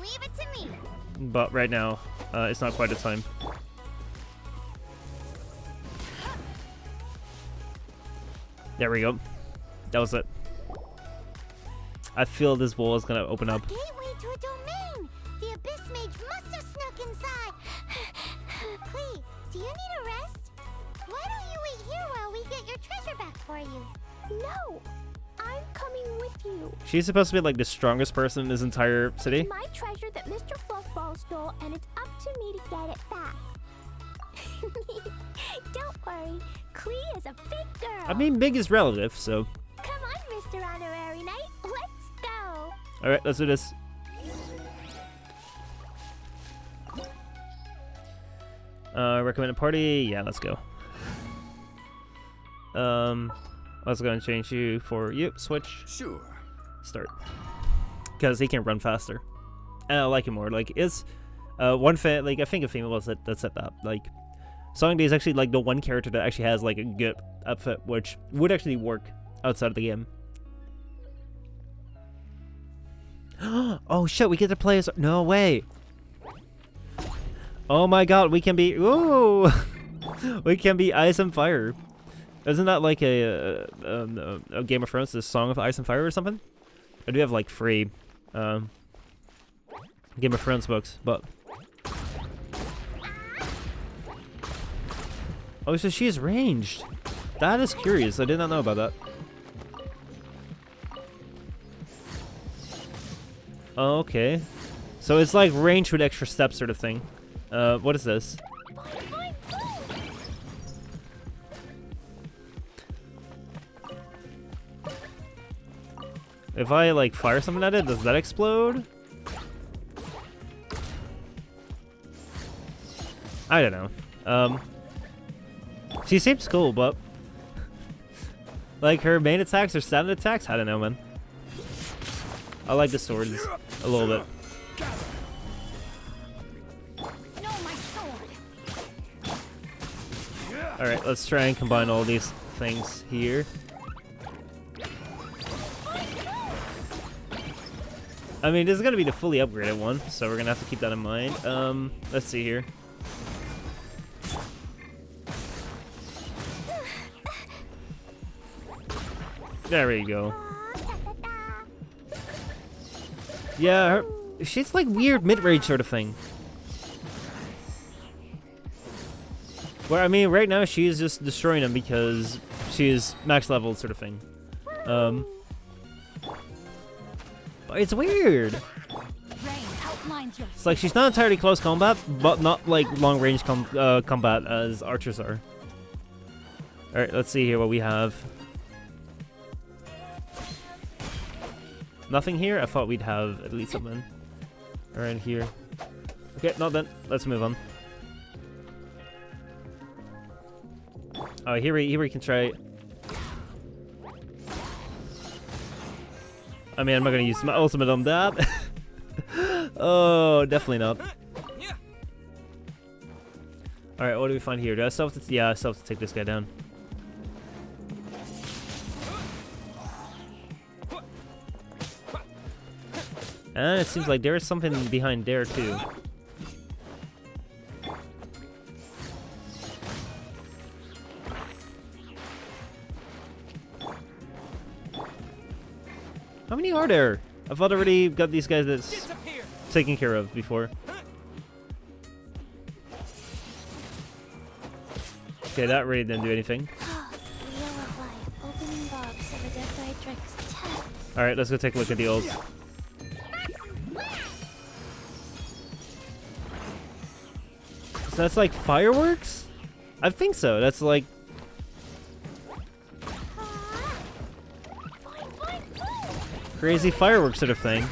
Speaker 7: Leave it to me.
Speaker 1: But right now, it's not quite the time. There we go. That was it. I feel this wall is gonna open up.
Speaker 7: Gateway to a domain. The Abyss Mage must have snuck inside. Please, do you need a rest? Why don't you wait here while we get your treasure back for you? No, I'm coming with you.
Speaker 1: She's supposed to be like the strongest person in this entire city.
Speaker 7: My treasure that Mr. Fluffball stole, and it's up to me to get it back. Don't worry, Klee is a big girl.
Speaker 1: I mean, big is relative, so.
Speaker 7: Come on, Mr. Honorary Knight, let's go.
Speaker 1: Alright, let's do this. Recommend a party? Yeah, let's go. Let's go and change you for you. Switch.
Speaker 6: Sure.
Speaker 1: Start. Because he can run faster. And I like him more. Like, it's one fan. Like, I think a female was that said that. Like, Songday is actually like the one character that actually has like a good outfit, which would actually work outside of the game. Oh shit, we get to play as. No way. Oh my god, we can be. Ooh! We can be Ice and Fire. Isn't that like a Game of Thrones, the Song of Ice and Fire or something? I do have like free Game of Thrones books, but. Oh, so she's ranged. That is curious. I did not know about that. Okay. So it's like range with extra steps sort of thing. What is this? If I like fire something at it, does that explode? I don't know. She seems cool, but like her main attacks or standard attacks, I don't know, man. I like the swords a little bit. Alright, let's try and combine all these things here. I mean, this is going to be the fully upgraded one, so we're going to have to keep that in mind. Let's see here. There we go. Yeah, she's like weird mid-range sort of thing. Where, I mean, right now she's just destroying them because she's max level sort of thing. But it's weird. It's like she's not entirely close combat, but not like long range combat as archers are. Alright, let's see here what we have. Nothing here? I thought we'd have at least something around here. Okay, not then. Let's move on. Oh, here we can try. I mean, I'm not gonna use my ultimate on that. Oh, definitely not. Alright, what do we find here? Do I still have to... Yeah, I still have to take this guy down. And it seems like there is something behind there, too. How many are there? I've already got these guys that's taken care of before. Okay, that really didn't do anything. Alright, let's go take a look at the ults. So that's like fireworks? I think so. That's like... crazy fireworks sort of thing.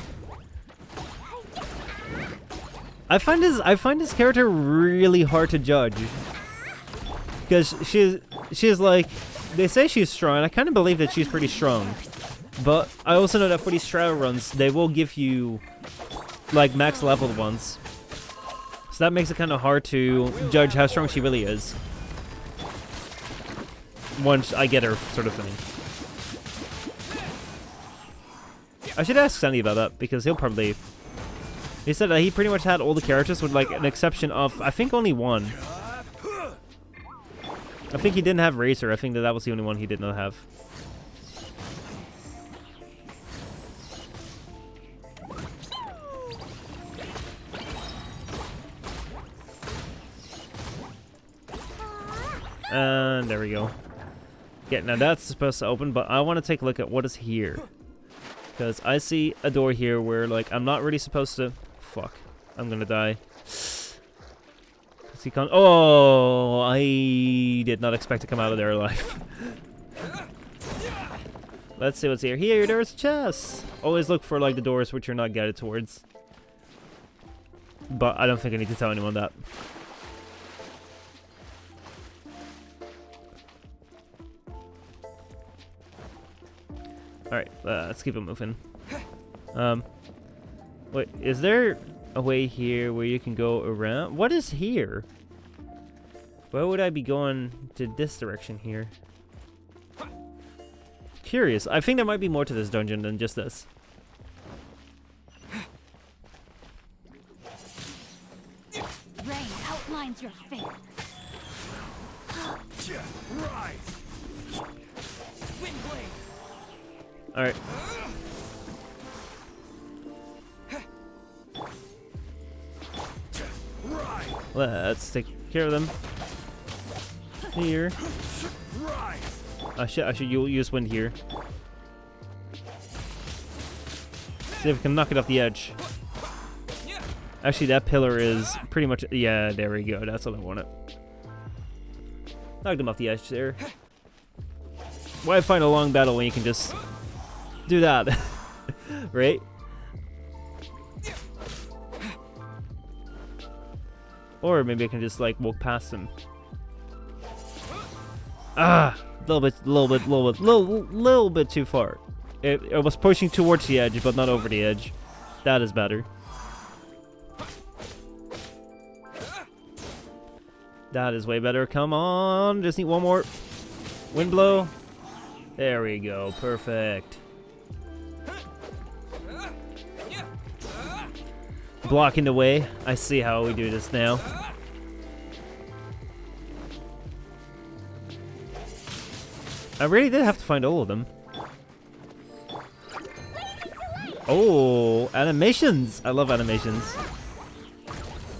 Speaker 1: I find this character really hard to judge. Because she's like... They say she's strong, and I kind of believe that she's pretty strong. But I also know that for these trial runs, they will give you like max leveled ones. So that makes it kind of hard to judge how strong she really is. Once I get her, sort of thing. I should ask Sandy about that, because he'll probably... He said that he pretty much had all the characters with like an exception of, I think, only one. I think he didn't have Racer. I think that was the only one he did not have. And there we go. Yeah, now that's supposed to open, but I want to take a look at what is here. Because I see a door here where, like, I'm not really supposed to... Fuck. I'm gonna die. Is he con... Oh, I did not expect to come out of there alive. Let's see what's here. Here, there's a chest. Always look for, like, the doors which you're not guided towards. But I don't think I need to tell anyone that. Alright, let's keep it moving. Wait, is there a way here where you can go around? What is here? Why would I be going to this direction here? Curious. I think there might be more to this dungeon than just this.
Speaker 12: Rain outlines your fate.
Speaker 1: Alright. Let's take care of them. Here. I should use wind here. See if we can knock it off the edge. Actually, that pillar is pretty much... Yeah, there we go. That's what I wanted. Knocked him off the edge there. Why find a long battle when you can just do that? Right? Or maybe I can just like walk past him. Ah, little bit too far. It was pushing towards the edge, but not over the edge. That is better. That is way better. Come on, just need one more. Wind blow. There we go. Perfect. Blocking the way. I see how we do this now. I really did have to find all of them. Oh, animations! I love animations.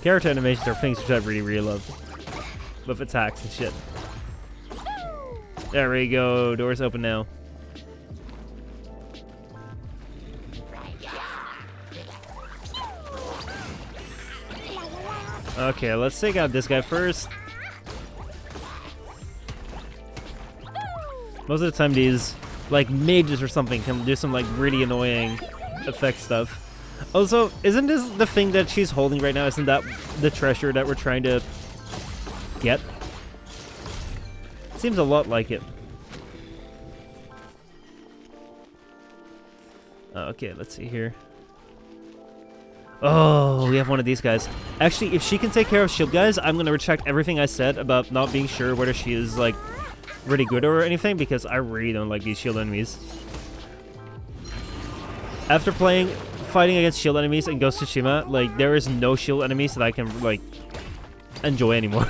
Speaker 1: Character animations are things which I really love. With attacks and shit. There we go. Doors open now. Okay, let's take out this guy first. Most of the time these, like, mages or something can do some, like, really annoying effect stuff. Also, isn't this the thing that she's holding right now? Isn't that the treasure that we're trying to get? Seems a lot like it. Okay, let's see here. Oh, we have one of these guys. Actually, if she can take care of shield guys, I'm gonna retract everything I said about not being sure whether she is, like, really good or anything, because I really don't like these shield enemies. After fighting against shield enemies in Ghost of Tsushima, like, there is no shield enemies that I can, like, enjoy anymore.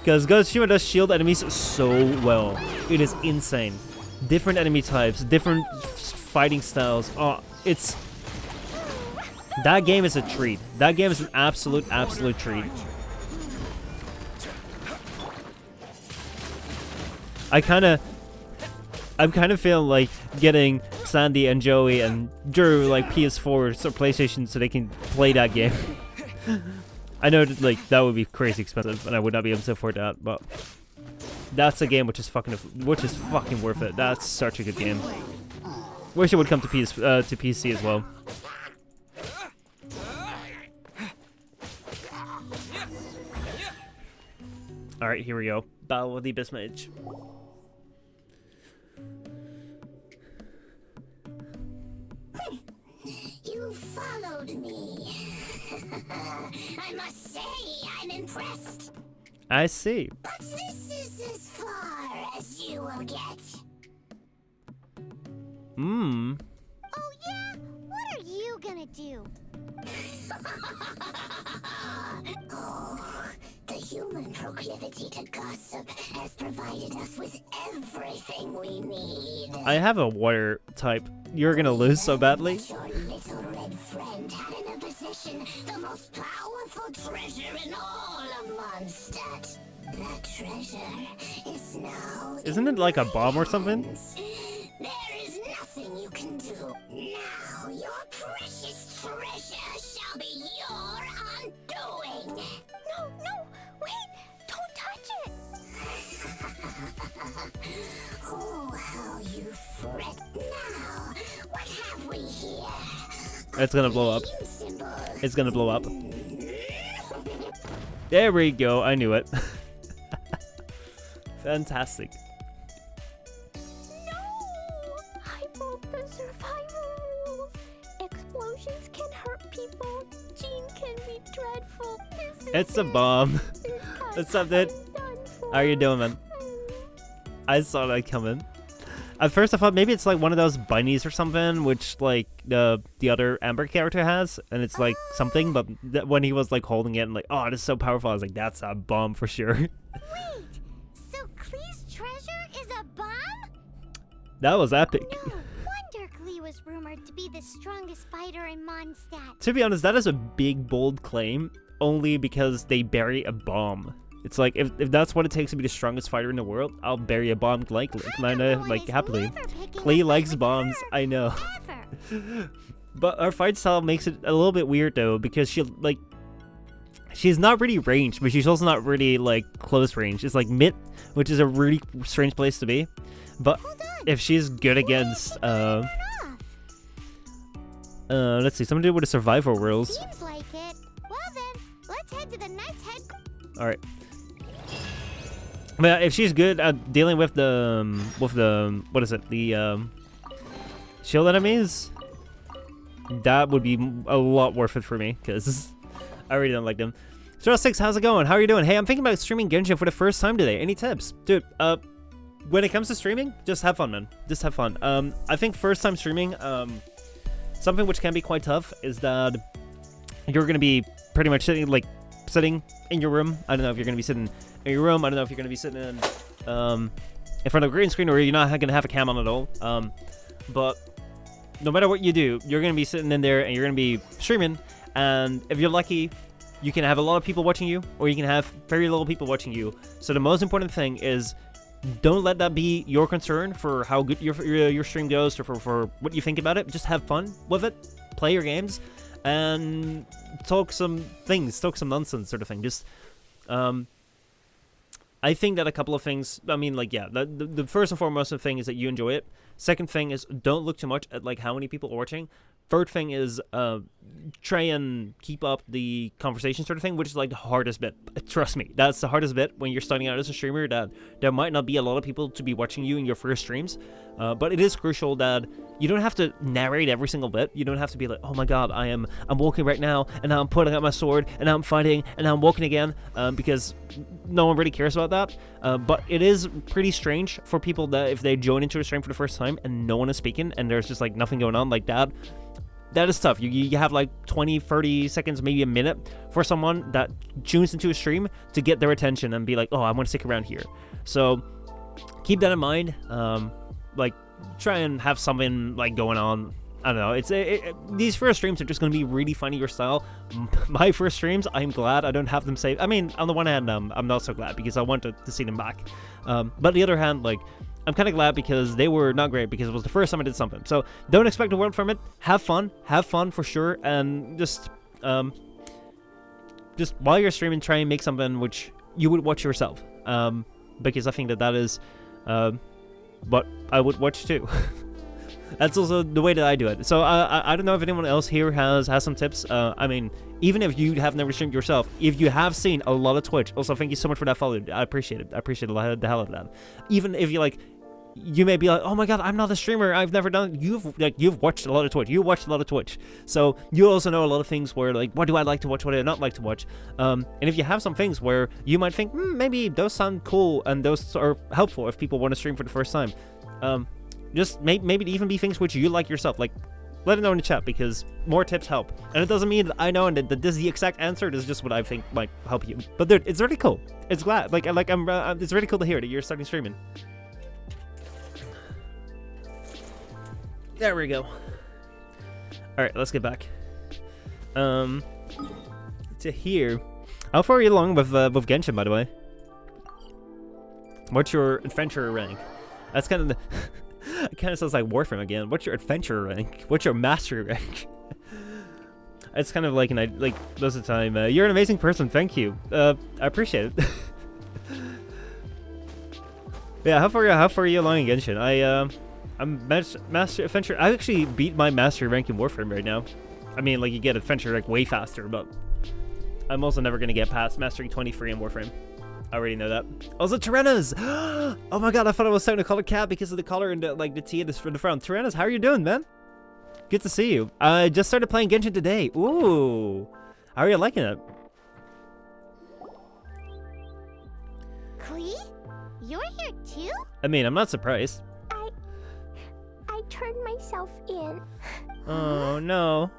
Speaker 1: Because Ghost of Tsushima does shield enemies so well. It is insane. Different enemy types, different fighting styles. Oh, it's... That game is a treat. That game is an absolute treat. I'm kind of feeling like getting Sandy and Joey and Drew like PS4 or PlayStation so they can play that game. I know that, like, that would be crazy expensive and I would not be able to afford that, but that's a game which is fucking worth it. That's such a good game. Wish it would come to PC as well. Alright, here we go. Battle with the Abyss Mage.
Speaker 13: You followed me. I must say, I'm impressed.
Speaker 1: I see.
Speaker 13: But this is as far as you will get.
Speaker 7: Oh yeah? What are you gonna do?
Speaker 13: Oh, the human proclivity to gossip has provided us with everything we need.
Speaker 1: I have a water type. You're gonna lose so badly.
Speaker 13: Your little red friend had in her possession the most powerful treasure in all of Mondstadt. That treasure is now...
Speaker 1: Isn't it like a bomb or something?
Speaker 13: There is nothing you can do. Now your precious treasure shall be your undoing.
Speaker 7: No, wait! Don't touch it!
Speaker 13: Oh, how you fret now. What have we here?
Speaker 1: It's gonna blow up. It's gonna blow up. There we go. I knew it. Fantastic.
Speaker 7: No! I broke the survival rules. Explosions can hurt people. Jean can be dreadful.
Speaker 1: It's a bomb. What's up, dude? How are you doing, man? I saw that coming. At first I thought maybe it's like one of those bunnies or something, which like the other Amber character has, and it's like something, but when he was like holding it and like, oh, it is so powerful, I was like, that's a bomb for sure.
Speaker 7: Wait! So Klee's treasure is a bomb?
Speaker 1: That was epic.
Speaker 7: No wonder Klee was rumored to be the strongest fighter in Mondstadt.
Speaker 1: To be honest, that is a big, bold claim, only because they bury a bomb. It's like, if that's what it takes to be the strongest fighter in the world, I'll bury a bomb like happily. Klee likes bombs, I know. But her fight style makes it a little bit weird though, because she's not really ranged, but she's also not really like close range. It's like mid, which is a really strange place to be. But if she's good against let's see, something to do with the survival rules.
Speaker 7: Seems like it. Well then, let's head to the Knight's Head.
Speaker 1: All right. But if she's good at dealing with the what is it, the shield enemies, that would be a lot worth it for me because I really don't like them. Star 6, how's it going? How are you doing? Hey, I'm thinking about streaming Genshin for the first time today. Any tips, dude? When it comes to streaming, just have fun, man. Just have fun. I think first time streaming, something which can be quite tough is that you're gonna be pretty much sitting in your room. I don't know if you're gonna be sitting in your room. I don't know if you're gonna be sitting in front of a green screen or you're not gonna have a cam on at all. But no matter what you do, you're gonna be sitting in there and you're gonna be streaming. And if you're lucky, you can have a lot of people watching you, or you can have very little people watching you. So the most important thing is don't let that be your concern for how good your stream goes or for what you think about it. Just have fun with it, play your games, and talk some nonsense sort of thing. Just, I think that a couple of things, I mean, like, yeah, the first and foremost thing is that you enjoy it. Second thing is don't look too much at, like, how many people are watching. Third thing is try and keep up the conversation sort of thing, which is like the hardest bit. Trust me, that's the hardest bit when you're starting out as a streamer, that there might not be a lot of people to be watching you in your first streams. But it is crucial that you don't have to narrate every single bit. You don't have to be like, oh my god, I'm walking right now, and now I'm putting out my sword, and now I'm fighting, and now I'm walking again, because no one really cares about that. But it is pretty strange for people that if they join into a stream for the first time and no one is speaking and there's just like nothing going on like that. That is tough. You have like 20, 30 seconds, maybe a minute for someone that tunes into a stream to get their attention and be like, oh, I want to stick around here. So keep that in mind. Like, try and have something like going on. I don't know. These first streams are just going to be really finding your style. My first streams, I'm glad I don't have them saved. I mean, on the one hand, I'm not so glad because I wanted to see them back. But on the other hand, like, I'm kind of glad because they were not great because it was the first time I did something. So don't expect the world from it. Have fun for sure, and just while you're streaming, try and make something which you would watch yourself. Because I think that is what I would watch too. That's also the way that I do it. So I don't know if anyone else here has some tips. I mean, even if you have never streamed yourself, if you have seen a lot of Twitch, also thank you so much for that follow. I appreciate it. I appreciate the hell out of that. Even if you may be like, oh my god, I'm not a streamer, I've never done it. You've watched a lot of Twitch. You watched a lot of Twitch. So you also know a lot of things where like, what do I like to watch, what do I not like to watch? And if you have some things where you might think, maybe those sound cool and those are helpful if people want to stream for the first time. Just maybe even be things which you like yourself. Like, let it know in the chat because more tips help. And it doesn't mean that I know and that this is the exact answer. This is just what I think might help you. But dude, it's really cool. It's glad. It's really cool to hear that you're starting streaming. There we go. All right, let's get back. To here. How far are you along with Genshin, by the way? What's your adventurer rank? That's kind of the. It kind of sounds like Warframe again. What's your adventurer rank? What's your mastery rank? It's kind of like most of the time. You're an amazing person. Thank you. I appreciate it. Yeah, how far are you along in Genshin? I'm master adventure. I actually beat my mastery rank in Warframe right now. I mean, like, you get adventure rank way faster, but I'm also never gonna get past mastery 23 in Warframe. I already know that. Also, Tyrannas! Oh my god, I thought I was starting to call it cat because of the color and the T in the front. Tyrannas, how are you doing, man? Good to see you. I just started playing Genshin today. Ooh, how are you liking it?
Speaker 7: Klee? You're here too?
Speaker 1: I mean, I'm not surprised.
Speaker 13: I turned myself in.
Speaker 1: Oh no.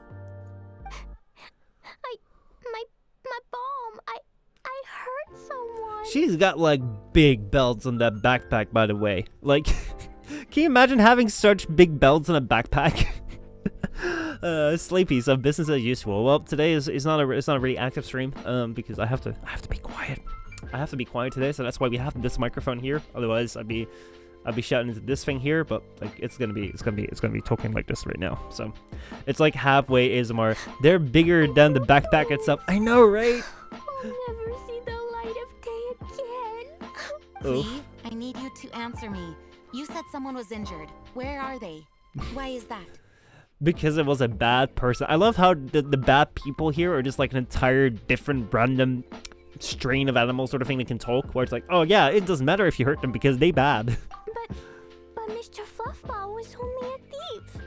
Speaker 13: My bomb. I hurt someone.
Speaker 1: She's got like big belts on that backpack, by the way. Like, can you imagine having such big belts on a backpack? Sleepy, so business as usual. Well, today is not a really active stream, because I have to be quiet. I have to be quiet today, so that's why we have this microphone here. Otherwise, I'd be shouting into this thing here, but like it's gonna be talking like this right now. So it's like halfway ASMR. They're bigger than the backpack itself. I know, right?
Speaker 13: I'll never see the light of day again.
Speaker 11: Klee, I need you to answer me. You said someone was injured. Where are they? Why is that?
Speaker 1: because it was a bad person. I love how the bad people here are just like an entire different random strain of animals sort of thing that can talk, where it's like, oh yeah, it doesn't matter if you hurt them because they bad.
Speaker 12: But Mr. Fluffball was only a thief.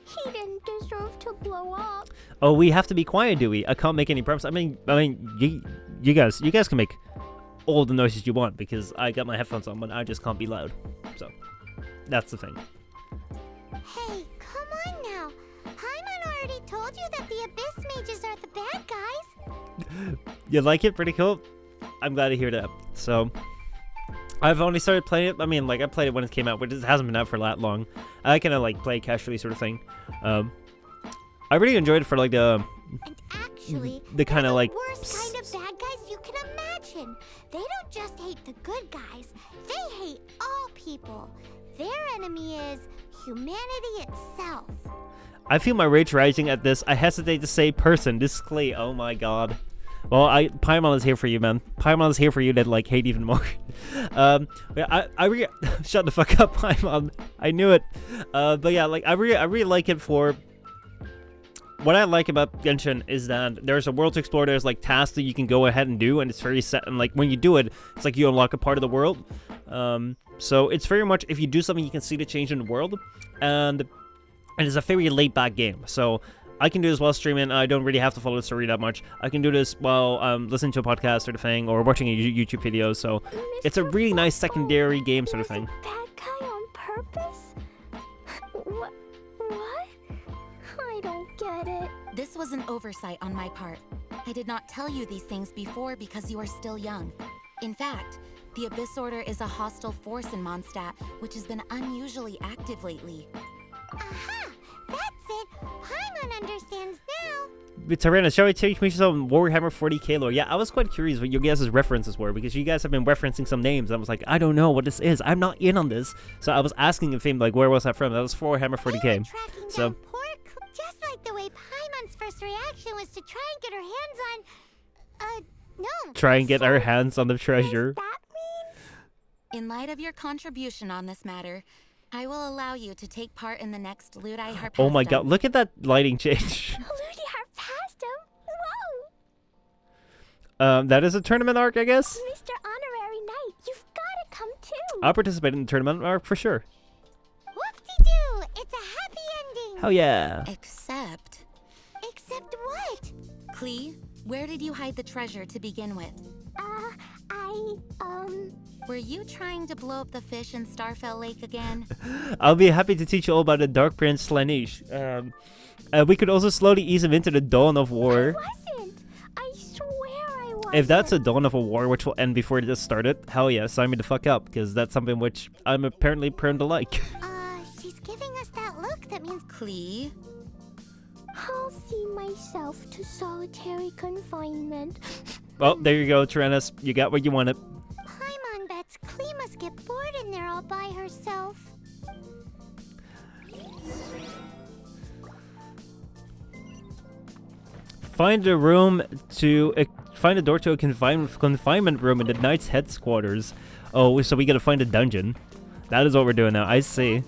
Speaker 12: He didn't deserve to blow up.
Speaker 1: Oh, we have to be quiet, do we? I can't make any promises. I mean, you guys can make all the noises you want because I got my headphones on, but I just can't be loud. So that's the thing.
Speaker 7: Hey, come on now. Paimon already told you that the Abyss Mages are the bad guys.
Speaker 1: You like it? Pretty cool. I'm glad to hear that. So I've only started playing it. I mean, like, I played it when it came out, but it hasn't been out for that long. I kind of like play casually sort of thing. I really enjoyed it for like the kind of like
Speaker 7: worst kind of bad guys you can imagine. They don't just hate the good guys. They hate all people. Their enemy is humanity itself.
Speaker 1: I feel my rage rising at this. I hesitate to say person. This is Clay. Oh my god. Well, Paimon is here for you, man. Paimon is here for you to like hate even more. Shut the fuck up, Paimon. I knew it. But yeah, like I really like it for. What I like about Genshin is that there's a world to explore. There's like tasks that you can go ahead and do, and it's very set. And like when you do it, it's like you unlock a part of the world. So it's very much if you do something, you can see the change in the world, and it's a very laid back game. So I can do this while streaming. I don't really have to follow the story that much. I can do this while listening to a podcast sort of thing, or watching a YouTube video. So it's a really nice secondary game sort of thing.
Speaker 12: Bad guy on purpose? What? I don't get it.
Speaker 11: This was an oversight on my part. I did not tell you these things before because you are still young. In fact, the Abyss Order is a hostile force in Mondstadt, which has been unusually active lately.
Speaker 7: Aha! That's it! Paimon understands now!
Speaker 1: Tarana, shall I teach me some Warhammer 40k lore? Yeah, I was quite curious what your guys' references were, because you guys have been referencing some names. I was like, I don't know what this is. I'm not in on this. So I was asking if him, like, where was that from? That was Warhammer 40k. So
Speaker 7: Just like the way Paimon's first reaction was to try and get her hands on... no.
Speaker 1: Try and get our hands on the treasure.
Speaker 11: In light of your contribution on this matter, I will allow you to take part in the next Ludi Harpastum.
Speaker 1: Oh my god, look at that lighting change.
Speaker 12: Ludi Harpastum? Whoa!
Speaker 1: That is a tournament arc, I guess?
Speaker 12: Mr. Honorary Knight, you've got to come too.
Speaker 1: I'll participate in the tournament arc for sure.
Speaker 7: Whoop-de-doo! It's a happy ending!
Speaker 1: Hell yeah.
Speaker 11: Except
Speaker 7: Except what?
Speaker 11: Klee, where did you hide the treasure to begin with? Were you trying to blow up the fish in Starfell Lake again?
Speaker 1: I'll be happy to teach you all about the Dark Prince Slaanesh. We could also slowly ease him into the dawn of war.
Speaker 12: I wasn't! I swear I wasn't!
Speaker 1: If that's a dawn of a war which will end before it just started, hell yeah, sign me the fuck up, because that's something which I'm apparently prone to like.
Speaker 7: She's giving us that look that means...
Speaker 11: Klee?
Speaker 12: I'll see myself to solitary confinement.
Speaker 1: Well, there you go, Tyrannus. You got what you wanted.
Speaker 7: Paimon bets Klee must get bored in there all by herself.
Speaker 1: Find a door to a confinement room in the Knight's headquarters. Oh, so we gotta find a dungeon. That is what we're doing now. I see.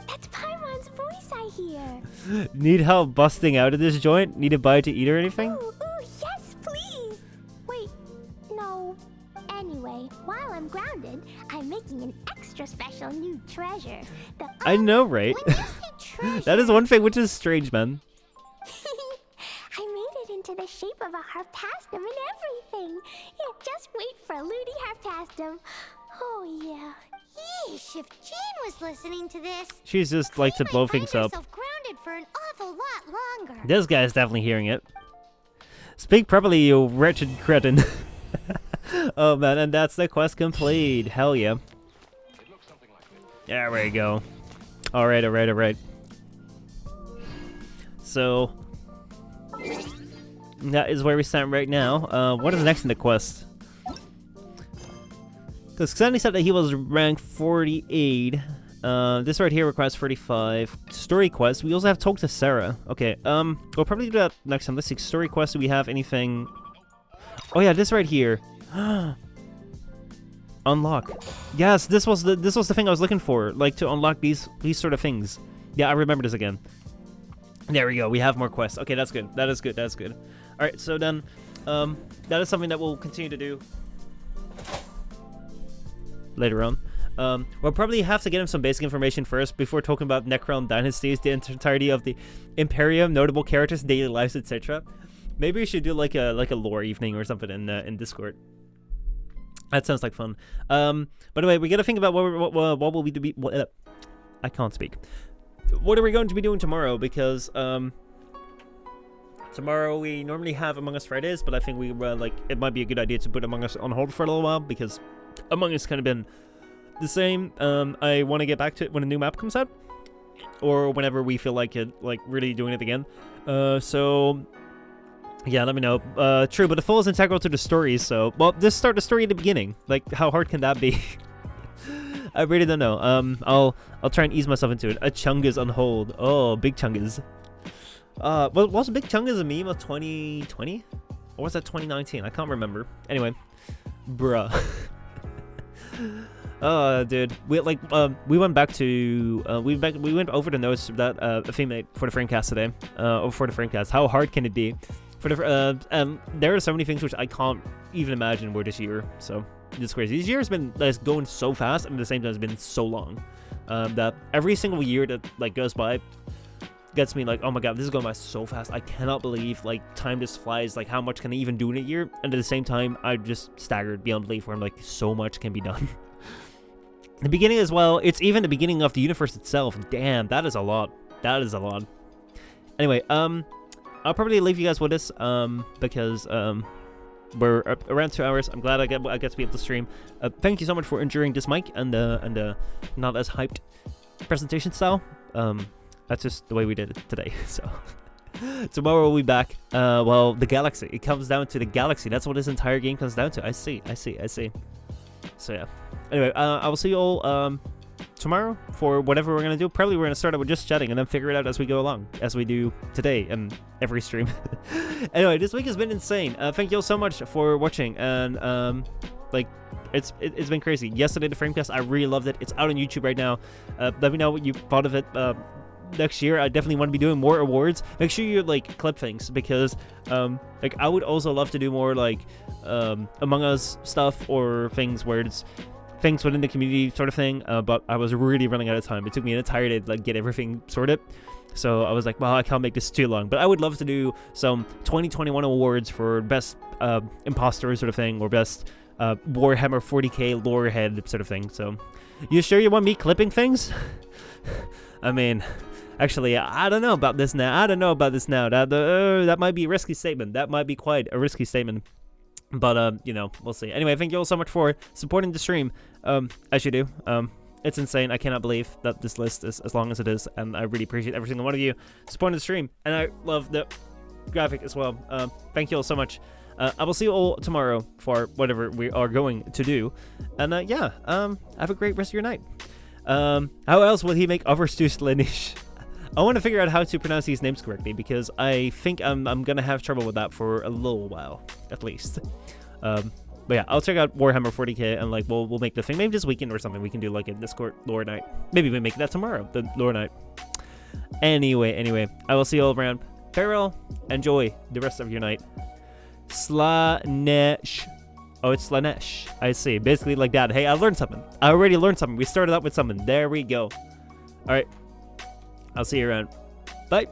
Speaker 12: That's Paimon's voice I hear.
Speaker 1: Need help busting out of this joint? Need a bite to eat or anything?
Speaker 12: Ooh, yes, please. Wait, no. Anyway, while I'm grounded, I'm making an extra special new treasure.
Speaker 1: I know, right? That is one thing which is strange, man.
Speaker 12: I made it into the shape of a harpastum and everything. Yeah, just wait for a Ludi Harpastum. Oh, yeah.
Speaker 7: Yeesh, if Jean was listening to this...
Speaker 1: She's just like to blow things up.
Speaker 7: Grounded for an awful lot longer.
Speaker 1: This guy's definitely hearing it. Speak properly, you wretched cretin. Oh man, and that's the quest complete. Hell yeah. There we go. Alright. So that is where we stand right now. What is next in the quest? Because Xandy said that he was ranked 48. This right here requires 35. Story quest. We also have Talk to Sarah. Okay, we'll probably do that next time. Let's see. Story quest. Do we have anything? Oh yeah, this right here. Unlock. Yes, this was the thing I was looking for. Like to unlock these sort of things. Yeah, I remember this again. There we go. We have more quests. Okay, that's good. That is good. That's good. All right, so then, that is something that we'll continue to do later on. We'll probably have to get him some basic information first before talking about Necron dynasties, the entirety of the Imperium, notable characters, daily lives, etc. Maybe we should do like a lore evening or something in Discord. That sounds like fun. By the way, we got to think about what will we be. I can't speak. What are we going to be doing tomorrow? Because tomorrow we normally have Among Us Fridays, but I think we it might be a good idea to put Among Us on hold for a little while because Among Us kind of been the same. I want to get back to it when a new map comes out, or whenever we feel like it, really doing it again. So yeah, let me know. True, but the fall is integral to the story. So, well, just start the story at the beginning. Like, how hard can that be? I really don't know. I'll try and ease myself into it. A Chungus on hold. Oh, Big Chungus. Was Big Chungus a meme of 2020? Or was that 2019? I can't remember. Anyway, bruh. Oh, dude. We went back to we went over the notes that a theme made for the Framecast today. Or for the Framecast. How hard can it be? For the there are so many things which I can't even imagine were this year. So it's crazy. This year has been going so fast, and at the same time, it's been so long. That every single year that goes by gets me like, oh my god, this is going by so fast. I cannot believe time just flies. How much can I even do in a year? And at the same time, I'm just staggered beyond belief. Where I'm so much can be done. The beginning as well. It's even the beginning of the universe itself. Damn, that is a lot. That is a lot. Anyway, I'll probably leave you guys with this because we're around 2 hours. I'm glad I get to be able to stream. Thank you so much for enduring this mic and not as hyped presentation style. That's just the way we did it today. So tomorrow we'll be back. Well, the galaxy. It comes down to the galaxy. That's what this entire game comes down to. I see. So yeah. Anyway, I will see you all tomorrow for whatever we're gonna do. Probably we're gonna start out with just chatting and then figure it out as we go along, as we do today and every stream. Anyway, this week has been insane. Thank you all so much for watching, and it's been crazy. Yesterday the Framecast, I really loved it. It's out on YouTube right now. Let me know what you thought of it. Next year I definitely want to be doing more awards. Make sure you clip things, because I would also love to do more Among Us stuff, or things where it's things within the community sort of thing, but I was really running out of time. It took me an entire day to get everything sorted, so I was like, well, I can't make this too long. But I would love to do some 2021 awards for best imposter sort of thing, or best Warhammer 40k lore head sort of thing. So you sure you want me clipping things? I mean, actually, I don't know about this now. That might be a risky statement. That might be quite a risky statement. But, we'll see. Anyway, thank you all so much for supporting the stream, as you do. It's insane. I cannot believe that this list is as long as it is, and I really appreciate every single one of you supporting the stream. And I love the graphic as well. Thank you all so much. I will see you all tomorrow for whatever we are going to do. And, have a great rest of your night. How else will he make other stews lineage? I want to figure out how to pronounce these names correctly, because I think I'm gonna have trouble with that for a little while, at least. But yeah, I'll check out Warhammer 40k, and we'll make the thing. Maybe this weekend or something we can do a Discord lore night. Maybe we make that tomorrow, the lore night. Anyway, I will see you all around. Farewell. Enjoy the rest of your night. Slanesh. Oh, it's Slanesh. I see. Basically like that. Hey, I learned something. I already learned something. We started out with something. There we go. All right. I'll see you around. Bye.